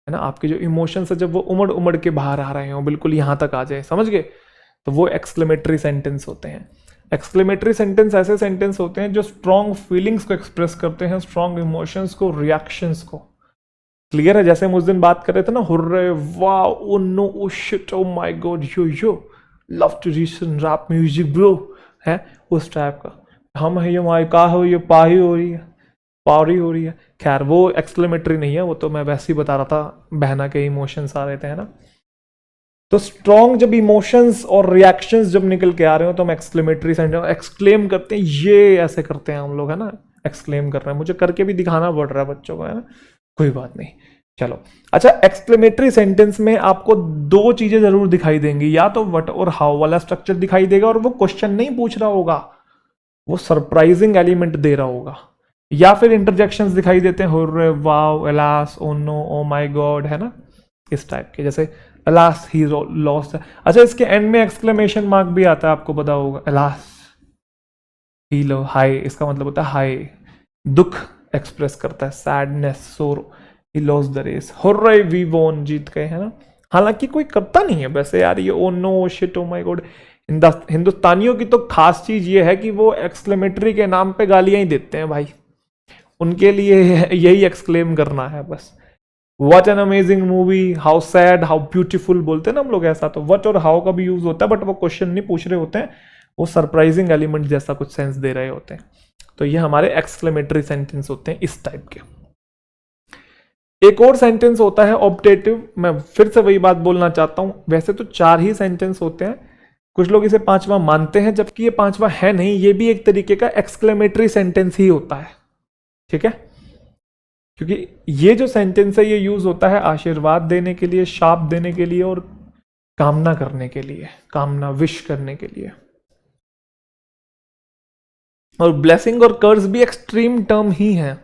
है ना, आपके जो इमोशंस है जब वो उमड़ उमड़ के बाहर आ रहे हो, बिल्कुल यहाँ तक आ जाए, समझ गए, तो वो एक्सक्लेमेटरी सेंटेंस होते हैं। एक्सक्लेमेटरी सेंटेंस ऐसे सेंटेंस होते हैं जो स्ट्रॉन्ग फीलिंग्स को एक्सप्रेस करते हैं, स्ट्रॉन्ग इमोशंस को, रिएक्शंस को। क्लियर है? जैसे हम उस दिन बात कर रहे थे ना, हुर्रे, वाह, oh no, oh shit, oh my god, yo love to listen rap music bro, है उस टाइप का। हम है ये माय का हो, ये पाही हो रही है, पावरी हो रही है। खैर वो एक्सक्लेमेटरी नहीं है, वो तो मैं वैसे ही बता रहा था, बहना के इमोशंस आ रहे थे, है ना। तो स्ट्रॉन्ग जब इमोशंस और रिएक्शंस जब निकल के आ रहे हो तो हम एक्सक्लेमेटरी सेंटेंस एक्सक्लेम करते हैं, ये ऐसे करते हैं हम लोग, है ना, एक्सक्लेम कर रहे हैं। मुझे करके भी दिखाना पड़ रहा है बच्चों को, है ना, कोई बात नहीं, चलो। अच्छा, एक्सक्लेमेटरी सेंटेंस में आपको दो चीजें जरूर दिखाई देंगी, या तो व्हाट और हाउ वाला स्ट्रक्चर दिखाई देगा और वो क्वेश्चन नहीं पूछ रहा होगा, वो सरप्राइजिंग एलिमेंट दे रहा होगा, या फिर इंटरजेक्शंस दिखाई देते हैं, hurray, wow, alas, oh no, oh my god, है ना, इस टाइप के, जैसे अलास ही लॉस्ट है। अच्छा, इसके एंड में एक्सक्लेमेशन मार्क भी आता है, आपको पता होगा, अलास ही लो, हाय, इसका मतलब होता है हाय, दुख एक्सप्रेस करता है, sadness, sorrow, he lost the race, hurray, we won, जीत गए, है ना। हालांकि कोई करता नहीं है वैसे यार ये oh no, shit, oh my god. हिंदुस्तानियों की तो खास चीज ये है कि वो एक्सक्लेमेटरी के नाम पे गालियां ही देते हैं भाई, उनके लिए यही एक्सक्लेम करना है बस। What an amazing movie, how sad, how beautiful बोलते हैं ना हम लोग, ऐसा तो व्हाट और हाउ का भी यूज होता है, बट वो क्वेश्चन नहीं पूछ रहे होते हैं, वो सरप्राइजिंग एलिमेंट जैसा कुछ सेंस दे रहे होते हैं। तो ये हमारे एक्सक्लेमेटरी सेंटेंस होते हैं इस टाइप के। एक और सेंटेंस होता है ऑप्टेटिव। मैं फिर से वही बात बोलना चाहता हूं, वैसे तो 4 ही सेंटेंस होते हैं, कुछ लोग इसे 5वां मानते हैं, जबकि ये 5वां है नहीं, ये भी एक तरीके का एक्सक्लेमेटरी सेंटेंस ही होता है, ठीक है। क्योंकि ये जो सेंटेंस है ये यूज होता है आशीर्वाद देने के लिए, शाप देने के लिए और कामना करने के लिए, कामना विश करने के लिए। और ब्लेसिंग और कर्स भी एक्सट्रीम टर्म ही है,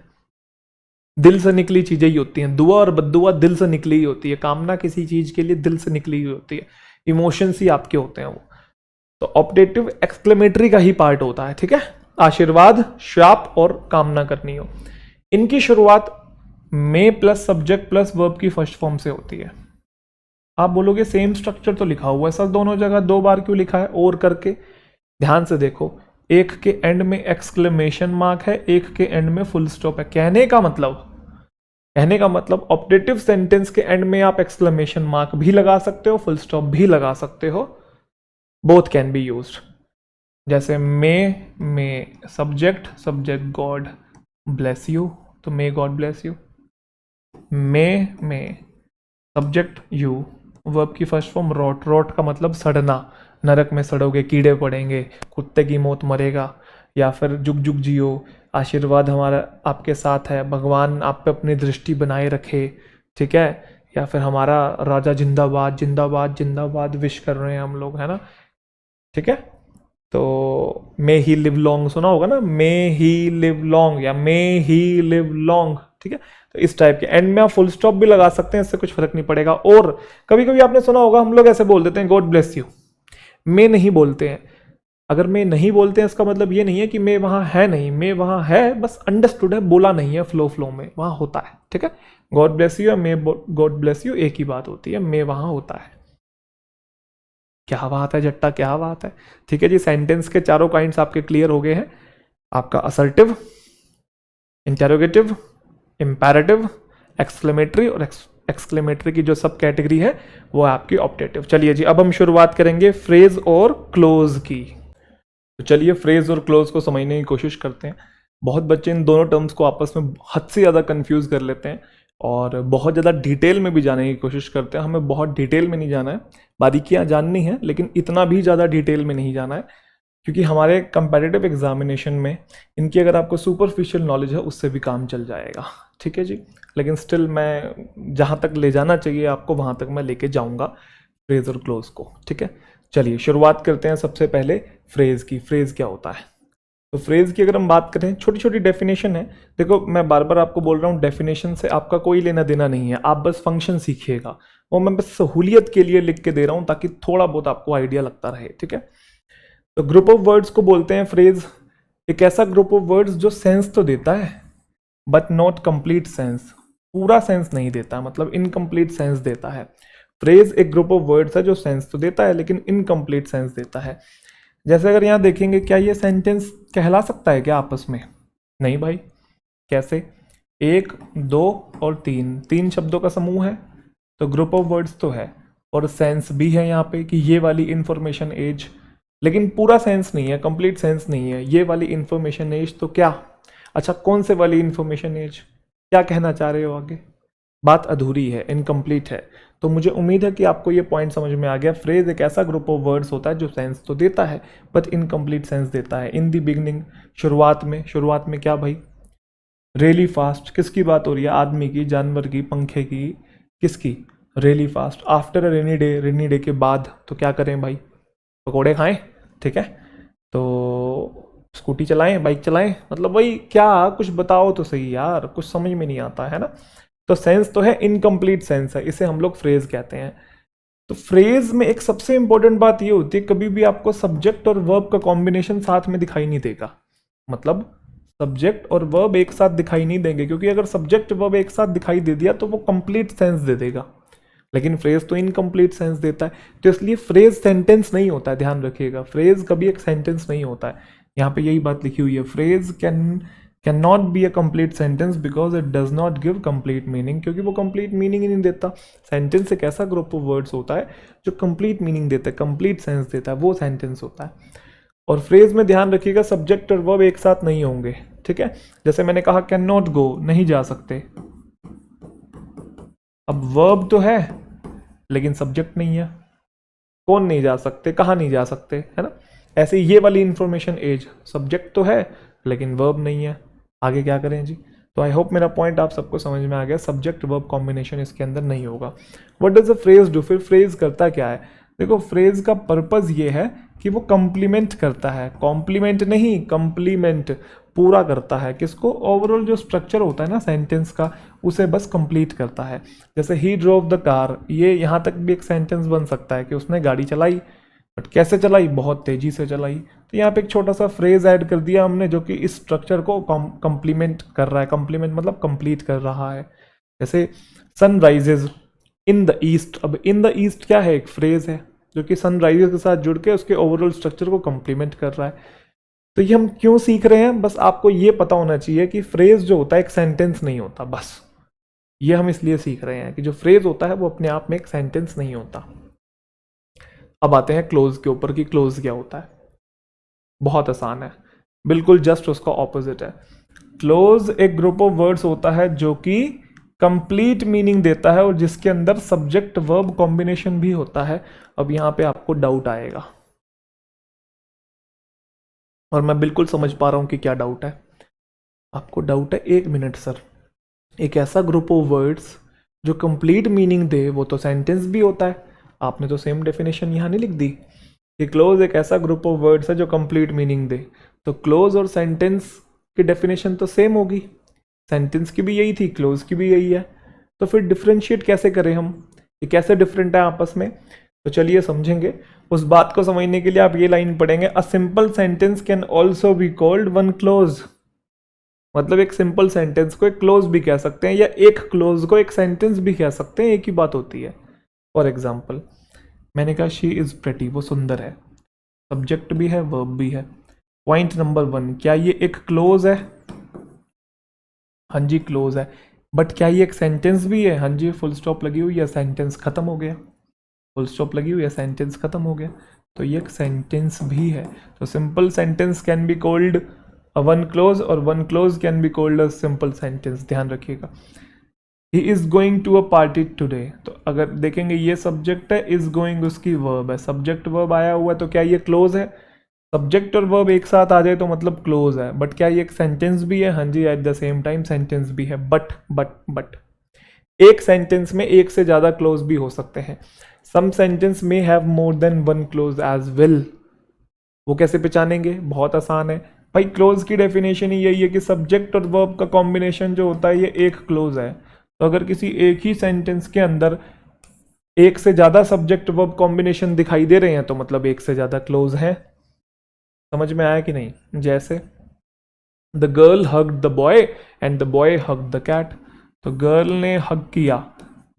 दिल से निकली चीजें ही होती हैं। दुआ और बद्दुआ दिल से निकली ही होती है, कामना किसी चीज के लिए दिल से निकली हुई होती है, इमोशंस ही आपके होते हैं वो। तो ऑप्टेटिव एक्सक्लेमेटरी का ही पार्ट होता है, ठीक है। आशीर्वाद, शाप और कामना करनी हो, इनकी शुरुआत में प्लस सब्जेक्ट प्लस वर्ब की फर्स्ट फॉर्म से होती है। आप बोलोगे सेम स्ट्रक्चर तो लिखा हुआ है सर, दोनों जगह 2 बार क्यों लिखा है और करके? ध्यान से देखो, एक के एंड में एक्सक्लेमेशन मार्क है, एक के एंड में फुल स्टॉप है। कहने का मतलब ऑप्टेटिव सेंटेंस के एंड में आप एक्सक्लेमेशन मार्क भी लगा सकते हो, फुल स्टॉप भी लगा सकते हो, बोथ कैन बी यूज्ड। जैसे मे सब्जेक्ट गॉड ब्लेस यू, तो may God bless you. May subject you, verb की फर्स्ट फॉर्म रोट का मतलब सड़ना, नरक में सड़ोगे, कीड़े पड़ेंगे, कुत्ते की मौत मरेगा, या फिर जुग जुग जियो, आशीर्वाद हमारा आपके साथ है, भगवान आप पे अपनी दृष्टि बनाए रखे, ठीक है, या फिर हमारा राजा जिंदाबाद जिंदाबाद जिंदाबाद विश कर रहे हैं हम लोग, है ना, ठीक है। तो मे ही लिव लॉन्ग सुना होगा ना, मे ही लिव लॉन्ग या मे ही लिव लॉन्ग, ठीक है। तो इस टाइप के एंड में आप फुल स्टॉप भी लगा सकते हैं, इससे कुछ फर्क नहीं पड़ेगा। और कभी कभी आपने सुना होगा हम लोग ऐसे बोल देते हैं गॉड ब्लेस यू, मैं नहीं बोलते हैं। अगर मैं नहीं बोलते हैं इसका मतलब ये नहीं है कि मैं वहां है नहीं, मैं वहां है, बस अंडरस्टूड है, बोला नहीं है, फ्लो में वहां होता है, ठीक है। गॉड ब्लेस यू या मे गॉड ब्लेस यू एक ही बात होती है, मैं वहां होता है। क्या बात है जट्टा, क्या बात है, ठीक है जी। सेंटेंस के चारों काइंड्स आपके क्लियर हो गए हैं, आपका असर्टिव, इंटेरोगेटिव, इंपैरेटिव, एक्सक्लेमेटरी, और एक्सक्लेमेटरी की जो सब कैटेगरी है वो है आपकी ऑप्टेटिव। चलिए जी, अब हम शुरुआत करेंगे फ्रेज और क्लोज की। तो चलिए फ्रेज और क्लोज को समझने की कोशिश करते हैं। बहुत बच्चे इन दोनों टर्म्स को आपस में हद से ज़्यादा कंफ्यूज कर लेते हैं और बहुत ज़्यादा डिटेल में भी जाने की कोशिश करते हैं। हमें बहुत डिटेल में नहीं जाना है, बारीकियाँ जाननी है, लेकिन इतना भी ज़्यादा डिटेल में नहीं जाना है, क्योंकि हमारे कंपेटिटिव एग्जामिनेशन में इनकी अगर आपको सुपरफिशियल नॉलेज है उससे भी काम चल जाएगा, ठीक है जी। लेकिन स्टिल मैं जहाँ तक ले जाना चाहिए आपको वहाँ तक मैं लेके जाऊँगा फ्रेज और क्लोज को, ठीक है। चलिए शुरुआत करते हैं सबसे पहले फ्रेज की। फ्रेज क्या होता है? तो फ्रेज की अगर हम बात करें, छोटी छोटी डेफिनेशन है। देखो मैं बार बार आपको बोल रहा हूँ, डेफिनेशन से आपका कोई लेना देना नहीं है, आप बस फंक्शन सीखिएगा, वो मैं बस सहूलियत के लिए लिख के दे रहा हूँ ताकि थोड़ा बहुत आपको आइडिया लगता रहे, ठीक है। तो ग्रुप ऑफ वर्ड्स को बोलते हैं फ्रेज, एक ऐसा ग्रुप ऑफ वर्ड्स जो सेंस तो देता है बट नॉट कंप्लीट सेंस। पूरा सेंस नहीं देता, मतलब इनकम्प्लीट सेंस देता है। फ्रेज एक ग्रुप ऑफ वर्ड्स है जो सेंस तो देता है लेकिन इनकम्प्लीट सेंस देता है। जैसे अगर यहाँ देखेंगे, क्या ये सेंटेंस कहला सकता है क्या आपस में? नहीं भाई। कैसे? 1, 2 और 3, 3 शब्दों का समूह है तो ग्रुप ऑफ वर्ड्स तो है, और सेंस भी है यहाँ पे कि ये वाली इंफॉर्मेशन एज, लेकिन पूरा सेंस नहीं है, कंप्लीट सेंस नहीं है। ये वाली इंफॉर्मेशन एज तो क्या? अच्छा, कौन से वाली इंफॉर्मेशन एज? क्या कहना चाह रहे हो आगे? बात अधूरी है, इनकम्प्लीट है। तो मुझे उम्मीद है कि आपको ये पॉइंट समझ में आ गया। फ्रेज एक ऐसा ग्रुप ऑफ वर्ड्स होता है जो सेंस तो देता है बट इनकम्प्लीट सेंस देता है। इन दी बिगनिंग, शुरुआत में। शुरुआत में क्या भाई? रियली फास्ट, किसकी बात हो रही है? आदमी की, जानवर की, पंखे की, किसकी? Really fast. After a rainy day, rainy day के बाद तो क्या करें भाई? पकोड़े खाएं, ठीक है? तो स्कूटी चलाएं, बाइक चलाएं, मतलब भाई क्या, कुछ बताओ तो सही यार, कुछ समझ में नहीं आता है ना। तो सेंस तो है, इनकम्प्लीट सेंस है, इसे हम लोग फ्रेज कहते हैं। तो फ्रेज में एक सबसे इंपॉर्टेंट बात ये होती है, कभी भी आपको सब्जेक्ट और वर्ब का कॉम्बिनेशन साथ में दिखाई नहीं देगा। मतलब सब्जेक्ट और वर्ब एक साथ दिखाई नहीं देंगे, क्योंकि अगर सब्जेक्ट वर्ब एक साथ दिखाई दे दिया तो वो कंप्लीट सेंस दे देगा, लेकिन फ्रेज तो इनकम्प्लीट सेंस देता है। तो इसलिए फ्रेज सेंटेंस नहीं होता है, ध्यान रखिएगा। फ्रेज कभी एक सेंटेंस नहीं होता है। यहाँ पे यही बात लिखी हुई है, phrase can not be a complete sentence because it does not give complete meaning, क्योंकि वो कंप्लीट मीनिंग ही नहीं देता। सेंटेंस एक ऐसा ग्रुप ऑफ वर्ड्स होता है जो कंप्लीट मीनिंग देता है, कंप्लीट सेंस देता है, वो सेंटेंस होता है। और फ्रेज में ध्यान रखिएगा, सब्जेक्ट और वर्ब एक साथ नहीं होंगे, ठीक है? जैसे मैंने कहा कैन नॉट गो, नहीं जा सकते। अब वर्ब तो है लेकिन सब्जेक्ट नहीं है। कौन नहीं जा सकते, कहाँ नहीं जा सकते, है ना? ऐसे ये वाली इंफॉर्मेशन एज, सब्जेक्ट तो है लेकिन वर्ब नहीं है। आगे क्या करें जी? तो आई होप मेरा पॉइंट आप सबको समझ में आ गया। सब्जेक्ट वर्ब कॉम्बिनेशन इसके अंदर नहीं होगा। What does a phrase do? फिर फ्रेज करता क्या है? देखो, फ्रेज का पर्पज ये है कि वो कॉम्प्लीमेंट करता है, कॉम्प्लीमेंट नहीं, कॉम्प्लीमेंट पूरा करता है। किसको? ओवरऑल जो स्ट्रक्चर होता है ना सेंटेंस का, उसे बस कंप्लीट करता है। जैसे ही ड्रोव द कार, ये यहाँ तक भी एक सेंटेंस बन सकता है कि उसने गाड़ी चलाई, बट कैसे चलाई? बहुत तेजी से चलाई। तो यहाँ पे एक छोटा सा फ्रेज ऐड कर दिया हमने जो कि इस स्ट्रक्चर को कंप्लीमेंट कर रहा है। कंप्लीमेंट मतलब कंप्लीट कर रहा है। जैसे sun rises in the east. अब इन द ईस्ट क्या है? एक फ्रेज है जो कि सनराइजेस के साथ जुड़ के उसके ओवरऑल स्ट्रक्चर को कंप्लीमेंट कर रहा है। तो ये हम क्यों सीख रहे हैं? बस आपको ये पता होना चाहिए कि फ्रेज जो होता है एक सेंटेंस नहीं होता, बस ये हम इसलिए सीख रहे हैं कि जो फ्रेज होता है वो अपने आप में एक सेंटेंस नहीं होता। अब आते हैं क्लोज के ऊपर कि क्लोज क्या होता है। बहुत आसान है, बिल्कुल जस्ट उसका ऑपोजिट है। क्लोज एक ग्रुप ऑफ वर्ड्स होता है जो कि कंप्लीट मीनिंग देता है और जिसके अंदर सब्जेक्ट वर्ब कॉम्बिनेशन भी होता है। अब यहां पे आपको डाउट आएगा और मैं बिल्कुल समझ पा रहा हूं कि क्या डाउट है। आपको डाउट है, 1 मिनट सर, एक ऐसा ग्रुप ऑफ वर्ड्स जो कंप्लीट मीनिंग दे वो तो सेंटेंस भी होता है। आपने तो सेम डेफिनेशन यहां नहीं लिख दी कि क्लोज एक ऐसा ग्रुप ऑफ वर्ड्स है जो कंप्लीट मीनिंग दे। तो क्लोज और सेंटेंस की डेफिनेशन तो सेम होगी। सेंटेंस की भी यही थी, क्लोज की भी यही है। तो फिर डिफ्रेंशिएट कैसे करें हम? ये कैसे डिफरेंट है आपस में? तो चलिए समझेंगे। उस बात को समझने के लिए आप ये लाइन पढ़ेंगे, अ simple sentence can also be called one clause. मतलब एक सिंपल सेंटेंस को एक क्लोज भी कह सकते हैं या एक क्लोज को एक सेंटेंस भी कह सकते हैं, एक ही बात होती है। फॉर एग्जाम्पल, मैंने कहा शी इज प्रेटी, वो सुंदर है, सब्जेक्ट भी है वर्ब भी है। पॉइंट नंबर 1, क्या ये एक क्लोज है? हाँ जी क्लोज है। बट क्या ये एक सेंटेंस भी है? हाँ जी, फुल स्टॉप लगी हुई है, सेंटेंस खत्म हो गया। फुल स्टॉप लगी हुई है, सेंटेंस खत्म हो गया। तो ये एक सेंटेंस भी है। तो simple sentence can be called a one clause और one clause can be called a simple sentence. ध्यान रखिएगा। He is going to a party today, तो अगर देखेंगे ये सब्जेक्ट है, इज गोइंग उसकी वर्ब है, सब्जेक्ट वर्ब आया हुआ है, तो क्या ये क्लोज है? सब्जेक्ट और वर्ब एक साथ आ जाए तो मतलब क्लोज है। बट क्या ये एक सेंटेंस भी है? हाँ जी, at the same time sentence भी है। बट एक सेंटेंस में एक से ज्यादा क्लोज भी हो सकते हैं। सम सेंटेंस में have more than one clause as well. वो कैसे पहचानेंगे? बहुत आसान है भाई, क्लोज की डेफिनेशन ही यही है कि सब्जेक्ट और वर्ब का कॉम्बिनेशन जो होता है ये एक क्लोज है। तो अगर किसी एक ही सेंटेंस के अंदर एक से ज्यादा सब्जेक्ट वर्ब कॉम्बिनेशन दिखाई दे रहे हैं तो मतलब एक से ज्यादा क्लोज है। समझ में आया कि नहीं? जैसे the girl hugged the boy and the boy hugged the cat. तो गर्ल ने हग किया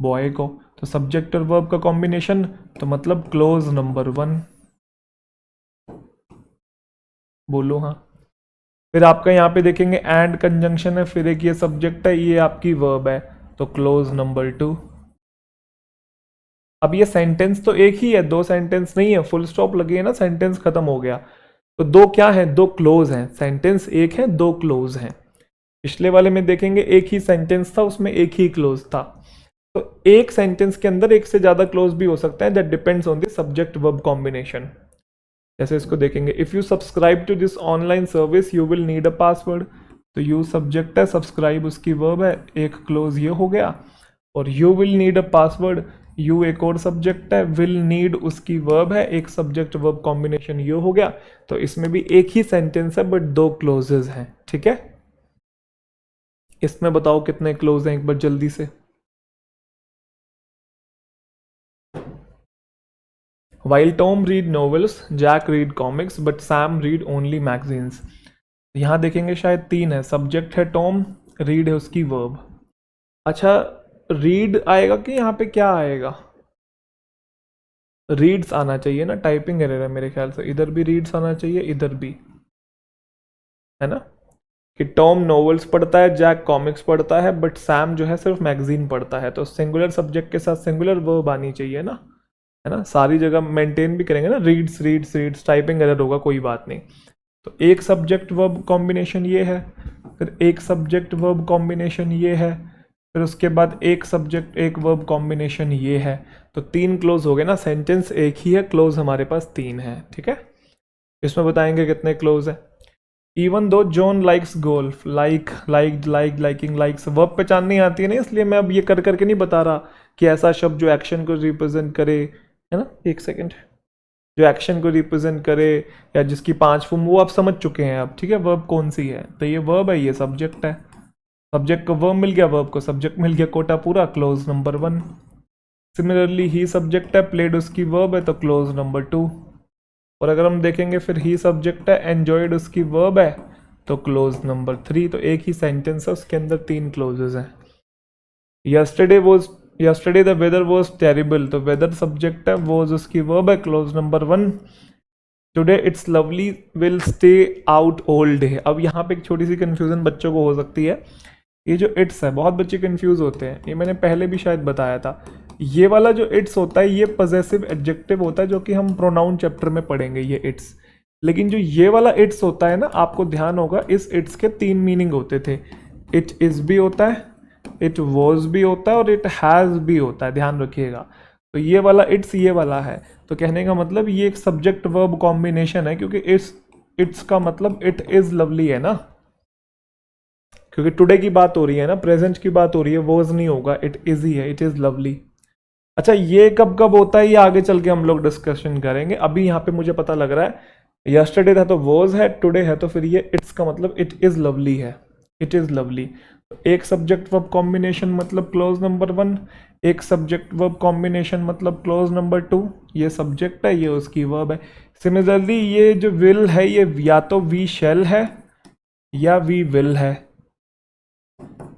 बॉय को, तो सब्जेक्ट और वर्ब का कॉम्बिनेशन, तो मतलब क्लोज नंबर 1। बोलो हाँ। फिर आपका यहाँ पे देखेंगे एंड कंजंक्शन है, फिर एक ये सब्जेक्ट है, ये आपकी वर्ब है, तो क्लोज नंबर 2। अब ये सेंटेंस तो एक ही है, दो सेंटेंस नहीं है, फुल स्टॉप लगी है ना, सेंटेंस खत्म हो गया। तो दो क्या है, दो क्लोज हैं, सेंटेंस एक है, दो क्लोज हैं। पिछले वाले में देखेंगे एक ही सेंटेंस था, उसमें एक ही क्लोज था। तो एक सेंटेंस के अंदर एक से ज्यादा क्लोज भी हो सकता है, that depends on the subject verb combination. जैसे इसको देखेंगे, if you subscribe to this online service you will need a password, तो यू सब्जेक्ट है, सब्सक्राइब उसकी वर्ब है, एक क्लोज ये हो गया। और you will need a password, you एक और सब्जेक्ट है, विल नीड उसकी वर्ब है, एक सब्जेक्ट वर्ब कॉम्बिनेशन ये हो गया। तो इसमें भी एक ही सेंटेंस है बट दो क्लोजेस हैं, ठीक है। इसमें बताओ कितने क्लोज हैं एक बार जल्दी से। While Tom read novels, Jack read comics, but Sam read only magazines. यहाँ देखेंगे शायद तीन है, सब्जेक्ट है टॉम, रीड है उसकी वर्ब। अच्छा, रीड आएगा कि यहाँ पे क्या आएगा, रीड्स आना चाहिए ना, टाइपिंग एरर है मेरे ख्याल से, इधर भी रीड्स आना चाहिए, इधर भी, है ना। कि टॉम नॉवेल्स पढ़ता है, जैक कॉमिक्स पढ़ता है, बट सैम जो है सिर्फ मैगजीन पढ़ता है, तो सिंगुलर सब्जेक्ट के साथ सिंगुलर वर्ब आनी चाहिए ना, है ना। सारी जगह मेंटेन भी करेंगे ना, reads reads reads, typing error होगा, कोई बात नहीं। तो एक सब्जेक्ट वर्ब कॉम्बिनेशन ये है, फिर एक सब्जेक्ट वर्ब कॉम्बिनेशन ये है, फिर उसके बाद एक सब्जेक्ट एक वर्ब कॉम्बिनेशन ये है। तो तीन क्लोज हो गए ना, सेंटेंस एक ही है, क्लोज हमारे पास तीन है, ठीक है। इसमें बताएंगे कितने क्लोज है। Even though John likes golf, like like like liking likes, verb पहचान नहीं आती है ना, इसलिए मैं अब ये कर करके नहीं बता रहा कि ऐसा शब्द जो एक्शन को रिप्रेजेंट करे, है ना, एक सेकेंड, जो एक्शन को रिप्रेजेंट करे या जिसकी 5 फॉर्म, वो आप समझ चुके हैं अब, ठीक है। वर्ब कौन सी है, तो ये वर्ब है, ये सब्जेक्ट है, सब्जेक्ट को वर्ब मिल गया, वर्ब को सब्जेक्ट मिल गया, कोटा पूरा, क्लोज नंबर 1। सिमिलरली ही सब्जेक्ट है, प्लेड उसकी वर्ब है, तो क्लोज नंबर 2। और अगर हम देखेंगे फिर ही सब्जेक्ट है, एंजॉयड उसकी वर्ब है, तो क्लोज नंबर 3। तो एक ही सेंटेंस है, उसके अंदर तीन क्लोजेस हैं। Yesterday the weather was terrible, तो वेदर सब्जेक्ट है, वॉज उसकी वर्ब है, clause number 1। Today it's lovely will stay out all day. अब यहाँ पे एक छोटी सी कंफ्यूजन बच्चों को हो सकती है, ये जो इट्स है बहुत बच्चे कंफ्यूज होते हैं, ये मैंने पहले भी शायद बताया था। ये वाला जो इट्स होता है ये पजेसिव एडजेक्टिव होता है, जो कि हम प्रोनाउन चैप्टर में पढ़ेंगे ये इट्स। लेकिन जो ये वाला इट्स होता है ना, आपको ध्यान होगा इस इट्स के 3 मीनिंग होते थे। इट इज भी होता है, इट वॉज भी होता है, और इट हैज़ भी होता है, ध्यान रखिएगा। तो ये वाला इट्स ये वाला है, तो कहने का मतलब ये एक सब्जेक्ट वर्ब कॉम्बिनेशन है, क्योंकि इट्स का मतलब इट इज लवली है ना, क्योंकि टुडे की बात हो रही है ना, प्रेजेंट की बात हो रही है, वॉज नहीं होगा, इट इज ही है, इट इज लवली। अच्छा, ये कब कब होता है ये आगे चल के हम लोग डिस्कशन करेंगे, अभी यहाँ पे मुझे पता लग रहा है यस्टरडे था तो वॉज है, टुडे है तो फिर ये इट्स का मतलब इट इज लवली है, इट इज लवली। एक सब्जेक्ट वर्ब कॉम्बिनेशन मतलब क्लोज नंबर 1, एक सब्जेक्ट वर्ब कॉम्बिनेशन मतलब क्लोज नंबर 2। ये सब्जेक्ट है, ये उसकी वर्ब है। सिमिलरली ये जो विल है, ये या तो वी शैल है या वी विल है।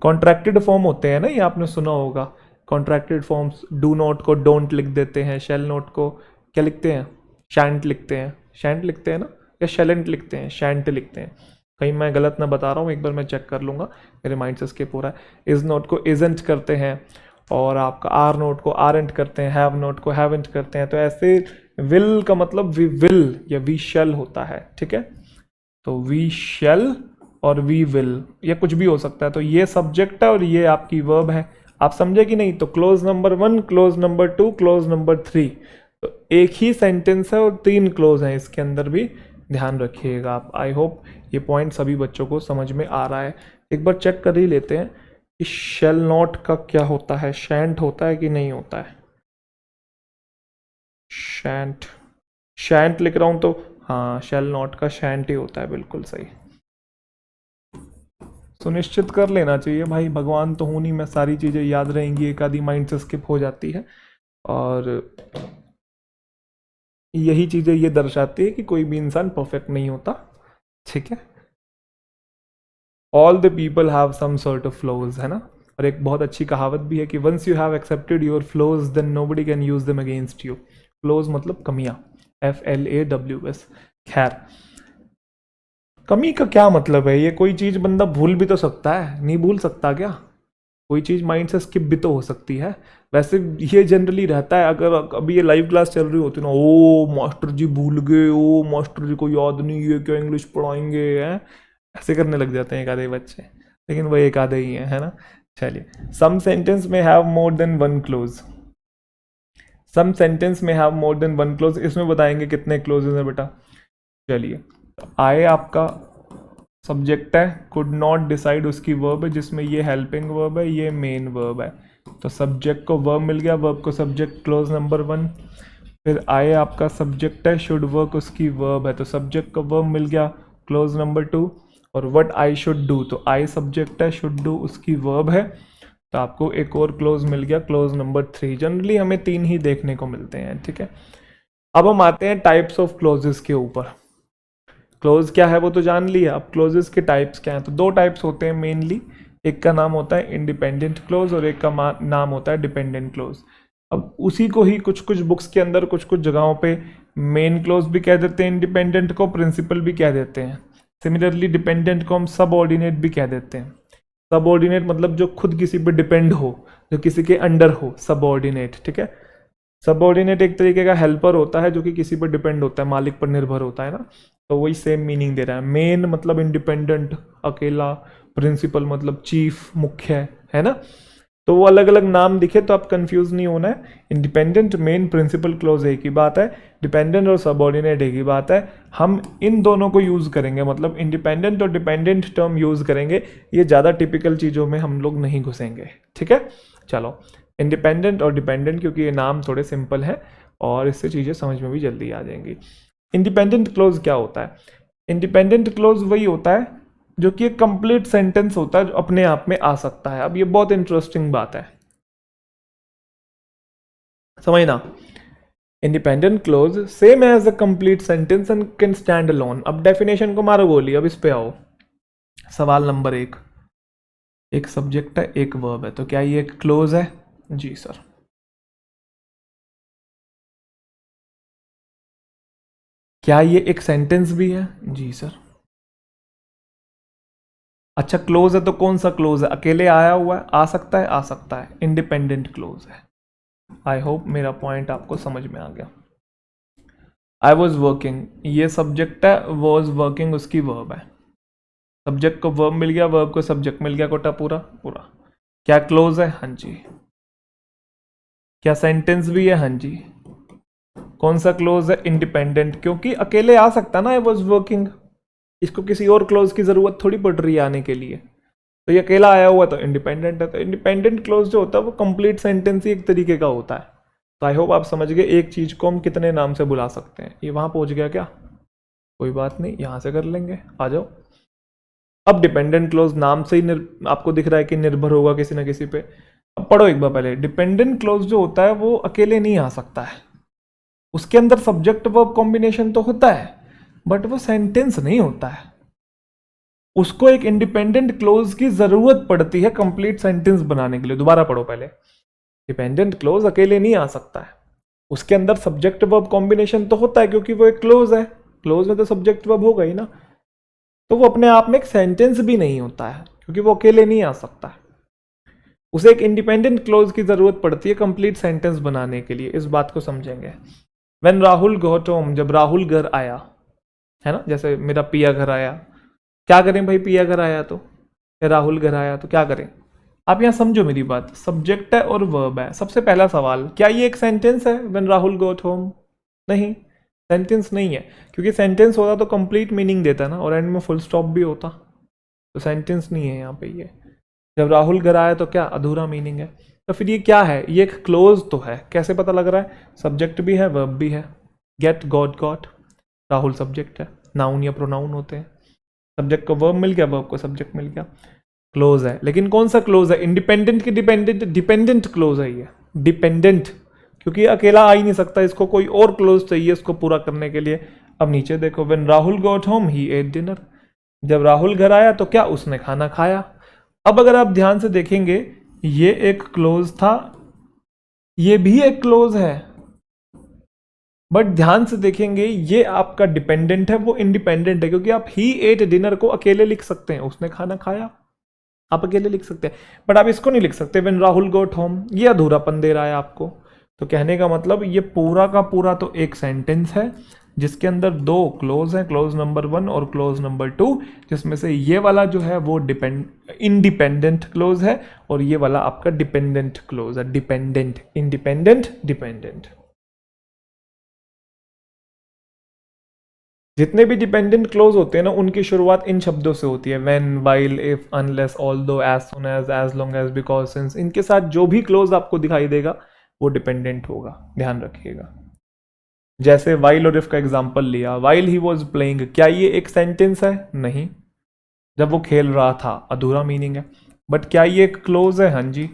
कॉन्ट्रैक्टेड फॉर्म होते हैं ना, ये आपने सुना होगा, कॉन्ट्रैक्टेड फॉर्म्स, डू नॉट को डोंट लिख देते हैं, शेल नॉट को क्या लिखते हैं, शैंट लिखते हैं, शैंट लिखते हैं ना, या शेलेंट लिखते हैं, शैंट लिखते हैं। कहीं मैं गलत ना बता रहा हूँ, एक बार मैं चेक कर लूँगा, मेरे माइंड से स्किप हो रहा है। इज नॉट को इजेंट करते हैं, और आपका आर नोट को आरंट करते हैं, हैव नोट को हैवेंट करते हैं। तो ऐसे विल का मतलब वी विल या वी शैल होता है, ठीक है। तो वी शैल और वी विल, ये कुछ भी हो सकता है। तो ये सब्जेक्ट है और ये आपकी वर्ब है, आप समझे कि नहीं। तो close number 1, clause number 2, close number 3, तो एक ही सेंटेंस है और 3 क्लोज हैं इसके अंदर भी, ध्यान रखिएगा आप। आई होप ये पॉइंट सभी बच्चों को समझ में आ रहा है। एक बार चेक कर ही लेते हैं कि शैल नॉट का क्या होता है, शैंट होता है कि नहीं होता है। शैंट, शैंट लिख रहा हूं तो हाँ, शैल नॉट का शैंट ही होता है, बिल्कुल सही। सुनिश्चित कर लेना चाहिए भाई, भगवान तो हूं नहीं मैं, सारी चीज़ें याद रहेंगी, एक आधी माइंड से स्किप हो जाती है। और यही चीज़ें ये दर्शाती है कि कोई भी इंसान परफेक्ट नहीं होता, ठीक है। All the people have some sort of flaws, है ना, और एक बहुत अच्छी कहावत भी है कि once you have accepted your flaws then nobody can use them against you. Flaws मतलब कमियां, FLAWS। खैर, कमी का क्या मतलब है? ये कोई चीज बंदा भूल भी तो सकता है, नहीं भूल सकता क्या? कोई चीज माइंड से स्किप भी तो हो सकती है। वैसे ये जनरली रहता है, अगर अभी ये लाइव क्लास चल रही होती ना, ओ मास्टर जी भूल गए, ओ मास्टर जी को याद नहीं है क्या इंग्लिश पढ़ाएंगे, हैं ऐसे करने लग जाते हैं एक आधे बच्चे, लेकिन वो एक आधे ही है ना। चलिए, सम सेंटेंस में have more than one clause. Some sentence में have more than one clause, इसमें बताएंगे कितने क्लोजेज हैं बेटा। चलिए, आए आपका सब्जेक्ट है, कुड नॉट डिसाइड उसकी वर्ब है, जिसमें ये हेल्पिंग वर्ब है, ये मेन वर्ब है, तो सब्जेक्ट को वर्ब मिल गया, वर्ब को सब्जेक्ट, क्लोज नंबर 1। फिर आए आपका सब्जेक्ट है, शुड वर्क उसकी वर्ब है, तो सब्जेक्ट को वर्ब मिल गया, क्लोज नंबर 2। और व्हाट आई शुड डू, तो आई सब्जेक्ट है, शुड डू उसकी वर्ब है, तो आपको एक और क्लोज मिल गया, क्लोज नंबर 3। जनरली हमें 3 ही देखने को मिलते हैं, ठीक है। अब हम आते हैं टाइप्स ऑफ क्लोजेस के ऊपर। क्लोज क्या है वो तो जान लिया, अब क्लोजेस के टाइप्स क्या हैं? तो 2 टाइप्स होते हैं मेनली, एक का नाम होता है इंडिपेंडेंट क्लोज और एक का नाम होता है डिपेंडेंट क्लोज। अब उसी को ही कुछ कुछ बुक्स के अंदर कुछ कुछ जगहों पे मेन क्लोज भी कह देते हैं, इंडिपेंडेंट को प्रिंसिपल भी कह देते हैं। सिमिलरली डिपेंडेंट को हम सबऑर्डिनेट भी कह देते हैं। सबऑर्डिनेट मतलब जो खुद किसी पे डिपेंड हो, जो किसी के अंडर हो, सबऑर्डिनेट, ठीक है। सबऑर्डिनेट एक तरीके का हेल्पर होता है जो कि किसी पर डिपेंड होता है, मालिक पर निर्भर होता है ना, तो वही सेम मीनिंग दे रहा है। मेन मतलब इंडिपेंडेंट, अकेला, प्रिंसिपल मतलब चीफ, मुख्य, है ना। तो वो अलग अलग नाम दिखे तो आप कंफ्यूज नहीं होना है। इंडिपेंडेंट, मेन, प्रिंसिपल क्लोज एक ही बात है, डिपेंडेंट और सबऑर्डिनेट एक ही बात है। हम इन दोनों को यूज करेंगे, मतलब इंडिपेंडेंट और डिपेंडेंट टर्म यूज करेंगे, ये ज़्यादा टिपिकल चीज़ों में हम लोग नहीं घुसेंगे, ठीक है। चलो, इंडिपेंडेंट और डिपेंडेंट, क्योंकि ये नाम थोड़े सिंपल है और इससे चीज़ें समझ में भी जल्दी आ जाएंगी। इंडिपेंडेंट क्लोज क्या होता है? इंडिपेंडेंट क्लोज वही होता है जो कि एक कंप्लीट सेंटेंस होता है, जो अपने आप में आ सकता है। अब ये बहुत इंटरेस्टिंग बात है, समझना। Independent clause same as a complete sentence and can stand alone. अब डेफिनेशन को मारो गोली, अब इस पे आओ। सवाल नंबर 1, एक सब्जेक्ट है, एक वर्ब है, तो क्या ये एक क्लोज है? जी सर। क्या ये एक सेंटेंस भी है? जी सर। अच्छा, क्लोज है तो कौन सा क्लोज है? अकेले आया हुआ है, आ सकता है, आ सकता है, इंडिपेंडेंट क्लोज है। आई होप मेरा पॉइंट आपको समझ में आ गया। आई वॉज वर्किंग, ये सब्जेक्ट है, वॉज वर्किंग उसकी वर्ब है, सब्जेक्ट को वर्ब मिल गया, वर्ब को सब्जेक्ट मिल गया, कोटा पूरा पूरा। क्या क्लोज है? हाँ जी। क्या सेंटेंस भी है? हाँ जी। कौन सा क्लोज है? इंडिपेंडेंट, क्योंकि अकेले आ सकता ना, आई वॉज वर्किंग, इसको किसी और क्लोज की जरूरत थोड़ी पड़ रही है आने के लिए, तो ये अकेला आया हुआ तो इंडिपेंडेंट है। तो इंडिपेंडेंट क्लोज जो होता है वो कंप्लीट सेंटेंस ही एक तरीके का होता है। तो आई होप आप समझ गए एक चीज को हम कितने नाम से बुला सकते हैं। ये वहां पहुंच गया क्या? कोई बात नहीं, यहां से कर लेंगे, आ जाओ। अब डिपेंडेंट क्लोज नाम से ही आपको दिख रहा है कि निर्भर होगा किसी ना किसी पे। अब पढ़ो एक बार पहले, डिपेंडेंट क्लोज जो होता है वो अकेले नहीं आ सकता है, उसके अंदर सब्जेक्ट वर्ब कॉम्बिनेशन तो होता है बट वो सेंटेंस नहीं होता है। उसको एक इंडिपेंडेंट क्लोज की जरूरत पड़ती है कंप्लीट सेंटेंस बनाने के लिए। दोबारा पढ़ो पहले, डिपेंडेंट क्लोज अकेले नहीं आ सकता है, उसके अंदर सब्जेक्ट वर्ब कॉम्बिनेशन तो होता है क्योंकि वो एक क्लोज है, क्लोज में तो सब्जेक्ट वर्ब होगा ही ना। तो वो अपने आप में एक सेंटेंस भी नहीं होता है क्योंकि वो अकेले नहीं आ सकता है, उसे एक इंडिपेंडेंट क्लोज की जरूरत पड़ती है कंप्लीट सेंटेंस बनाने के लिए। इस बात को समझेंगे। व्हेन राहुल गोट होम, जब राहुल घर आया, है ना, जैसे मेरा पिया घर आया, क्या करें भाई, पिया घर आया तो, या राहुल घर आया तो क्या करें? आप यहां समझो मेरी बात, सब्जेक्ट है और वर्ब है। सबसे पहला सवाल, क्या ये एक सेंटेंस है? व्हेन राहुल गोट होम, नहीं, सेंटेंस नहीं है, क्योंकि सेंटेंस होता तो कंप्लीट मीनिंग देता ना और एंड में फुल स्टॉप भी होता, तो सेंटेंस नहीं है यहाँ पे। ये जब राहुल घर आया तो क्या अधूरा मीनिंग है। तो फिर ये क्या है? ये एक क्लोज तो है। कैसे पता लग रहा है? सब्जेक्ट भी है, वर्ब भी है। Get, got, got, Rahul subject है, नाउन या प्रोनाउन होते हैं, सब्जेक्ट को वर्ब मिल गया, वर्ब को सब्जेक्ट मिल गया, क्लोज है। लेकिन कौन सा क्लोज है? इंडिपेंडेंट की डिपेंडेंट? डिपेंडेंट क्लोज है ये, डिपेंडेंट, क्योंकि अकेला आ ही नहीं सकता, इसको कोई और क्लोज चाहिए इसको पूरा करने के लिए। अब नीचे देखो, when Rahul got home he at dinner, जब राहुल घर आया तो क्या उसने खाना खाया। अब अगर आप ध्यान से देखेंगे ये एक क्लोज था, ये भी एक क्लोज है, बट ध्यान से देखेंगे ये आपका डिपेंडेंट है, वो इंडिपेंडेंट है, क्योंकि आप ही एट डिनर को अकेले लिख सकते हैं, उसने खाना खाया, आप अकेले लिख सकते हैं, बट आप इसको नहीं लिख सकते व्हेन राहुल गोट होम, ये अधूरापन दे रहा है आपको। तो कहने का मतलब ये पूरा का पूरा तो एक सेंटेंस है जिसके अंदर दो क्लोज हैं, क्लोज नंबर 1 और क्लोज नंबर 2, जिसमें से ये वाला जो है वो इंडिपेंडेंट क्लोज है और ये वाला आपका डिपेंडेंट क्लोज है, डिपेंडेंट, इंडिपेंडेंट, डिपेंडेंट। जितने भी डिपेंडेंट क्लोज होते हैं ना उनकी शुरुआत इन शब्दों से होती है, when, while, if, unless, although, as soon as long as, because, since. इनके साथ जो भी क्लोज आपको दिखाई देगा वो डिपेंडेंट होगा, ध्यान रखिएगा। जैसे व्हाइल और इफ का एग्जांपल लिया, व्हाइल ही वाज प्लेइंग, क्या ये एक सेंटेंस है? नहीं, जब वो खेल रहा था, अधूरा मीनिंग है। बट क्या ये एक क्लोज है? हाँ जी,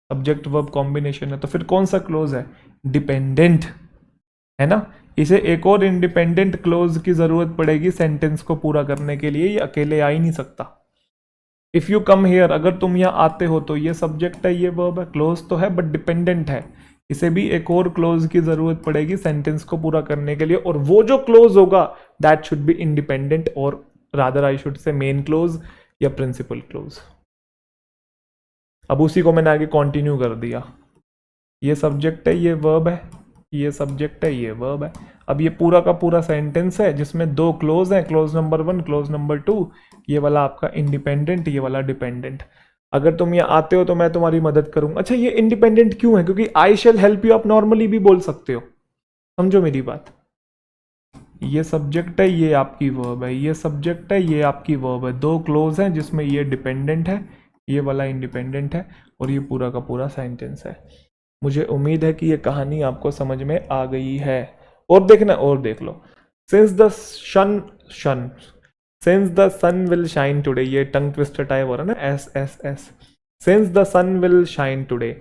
सब्जेक्ट वर्ब कॉम्बिनेशन है, तो फिर कौन सा क्लोज है? डिपेंडेंट, है ना। इसे एक और इंडिपेंडेंट क्लोज की जरूरत पड़ेगी सेंटेंस को पूरा करने के लिए, ये अकेले आ ही नहीं सकता। इफ यू कम हियर, अगर तुम यहाँ आते हो, तो ये सब्जेक्ट है, ये वर्ब है, क्लोज तो है बट डिपेंडेंट है, इसे भी एक और क्लोज की जरूरत पड़ेगी सेंटेंस को पूरा करने के लिए, और वो जो क्लोज होगा दैट शुड बी इंडिपेंडेंट, और rather I should say main close या प्रिंसिपल क्लोज। अब उसी को मैंने आगे कंटिन्यू कर दिया, ये सब्जेक्ट है, ये वर्ब है, ये सब्जेक्ट है, ये वर्ब है। अब ये पूरा का पूरा सेंटेंस है जिसमें दो क्लोज हैं, क्लोज नंबर 1, क्लोज नंबर 2, ये वाला आपका इंडिपेंडेंट, ये वाला डिपेंडेंट। अगर तुम यहाँ आते हो तो मैं तुम्हारी मदद करूंगा। अच्छा, ये इंडिपेंडेंट क्यों है? क्योंकि आई शेल हेल्प यू आप नॉर्मली भी बोल सकते हो, समझो मेरी बात। ये सब्जेक्ट है, ये आपकी वर्ब है, ये सब्जेक्ट है, ये आपकी वर्ब है, दो क्लोज हैं जिसमें ये डिपेंडेंट है, ये वाला इंडिपेंडेंट है, और ये पूरा का पूरा सेंटेंस है। मुझे उम्मीद है कि ये कहानी आपको समझ में आ गई है। और देखना, और देख लो, since the sun will shine today, ये टंग ट्विस्टर टाइप हो रहा है ना, S S S, since the sun will shine today.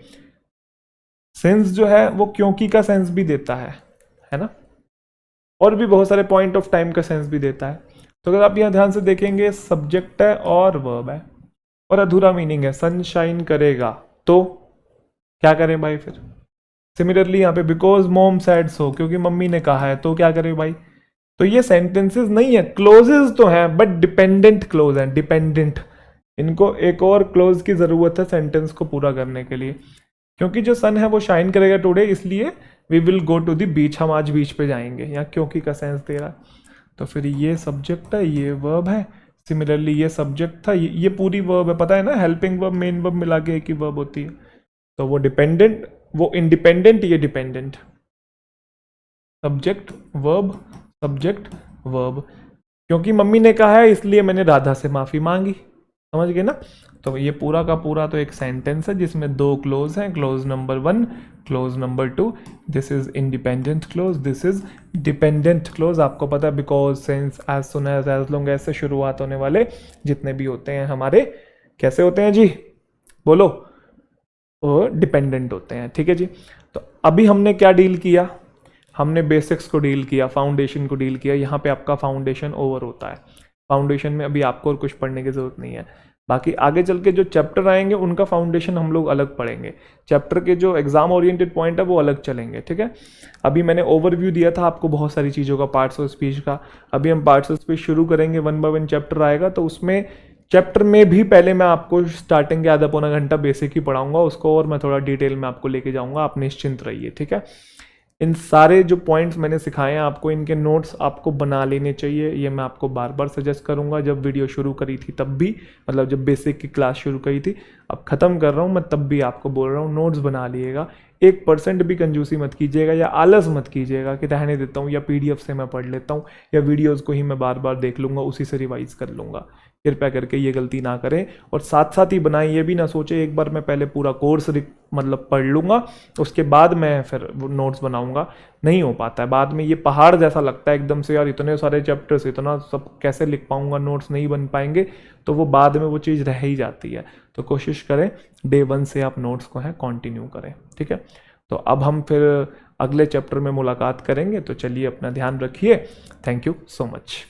Since जो है वो क्योंकि का सेंस भी देता है ना, और भी बहुत सारे पॉइंट ऑफ टाइम का सेंस भी देता है। तो अगर आप यहाँ ध्यान से देखेंगे, सब्जेक्ट है और वर्ब है और अधूरा मीनिंग है, सन शाइन करेगा, तो क्या करें भाई फिर? सिमिलरली यहाँ पे बिकॉज मॉम सैड सो, क्योंकि मम्मी ने कहा है, तो क्या करें भाई? तो ये सेंटेंसेस नहीं है, क्लोजेस तो हैं बट डिपेंडेंट क्लोज हैं, डिपेंडेंट। इनको एक और क्लोज की जरूरत है सेंटेंस को पूरा करने के लिए, क्योंकि जो सन है वो शाइन करेगा टुडे, इसलिए we will go to the beach, हम आज बीच पे जाएंगे, यहाँ क्योंकि का सेंस दे रहा है। तो फिर ये सब्जेक्ट है, ये वर्ब है, सिमिलरली ये सब्जेक्ट था, ये पूरी वर्ब है, पता है ना, हेल्पिंग वर्ब मेन वर्ब मिला के एक ही वर्ब होती है। तो वो डिपेंडेंट, वो इंडिपेंडेंट, ये dependent, subject verb, subject verb. क्योंकि मम्मी ने कहा है इसलिए मैंने राधा से माफी मांगी, समझ गए ना। तो ये पूरा का पूरा तो एक सेंटेंस है जिसमें दो क्लोज हैं, clause number 1, clause number 2, this is independent clause, this is dependent clause. आपको पता है because, since, as soon as long as से शुरुआत होने वाले जितने भी होते हैं हमारे, कैसे होते हैं जी, बोलो, और डिपेंडेंट होते हैं, ठीक है जी। तो अभी हमने क्या डील किया? हमने बेसिक्स को डील किया, फाउंडेशन को डील किया। यहाँ पे आपका फाउंडेशन ओवर होता है, फाउंडेशन में अभी आपको और कुछ पढ़ने की जरूरत नहीं है। बाकी आगे चल के जो चैप्टर आएंगे उनका फाउंडेशन हम लोग अलग पढ़ेंगे, चैप्टर के जो एग्जाम ओरिएंटेड पॉइंट है वो अलग चलेंगे, ठीक है। अभी मैंने ओवरव्यू दिया था आपको बहुत सारी चीज़ों का, पार्ट्स ऑफ स्पीच का। अभी हम पार्ट्स ऑफ स्पीच शुरू करेंगे, 1 बाय 1 चैप्टर आएगा, तो उसमें चैप्टर में भी पहले मैं आपको स्टार्टिंग के आधा पौना घंटा बेसिक ही पढ़ाऊंगा उसको, और मैं थोड़ा डिटेल में आपको लेके जाऊंगा, आप निश्चिंत रहिए, ठीक है। इन सारे जो पॉइंट्स मैंने सिखाए हैं आपको, इनके नोट्स आपको बना लेने चाहिए, ये मैं आपको बार बार सजेस्ट करूंगा। जब वीडियो शुरू करी थी तब भी, मतलब जब बेसिक की क्लास शुरू करी थी, अब ख़त्म कर रहा हूँ मैं तब भी आपको बोल रहा हूँ, नोट्स बना लिएगा। 1% भी कंजूसी मत कीजिएगा या आलस मत कीजिएगा कि रहने देता हूँ, या PDF से मैं पढ़ लेता हूँ, या वीडियोज़ को ही मैं बार बार देख लूँगा, उसी से रिवाइज कर लूँगा। कृपया करके ये गलती ना करें, और साथ साथ ही बनाएं, ये भी ना सोचे एक बार मैं पहले पूरा कोर्स मतलब पढ़ लूँगा उसके बाद मैं फिर नोट्स बनाऊँगा, नहीं हो पाता है। बाद में ये पहाड़ जैसा लगता है एकदम से, यार इतने सारे चैप्टर्स, इतना सब कैसे लिख पाऊँगा, नोट्स नहीं बन पाएंगे, तो वो बाद में वो चीज़ रह ही जाती है। तो कोशिश करें डे 1 से आप नोट्स को है कंटिन्यू करें, ठीक है। तो अब हम फिर अगले चैप्टर में मुलाकात करेंगे, तो चलिए अपना ध्यान रखिए। Thank you so much.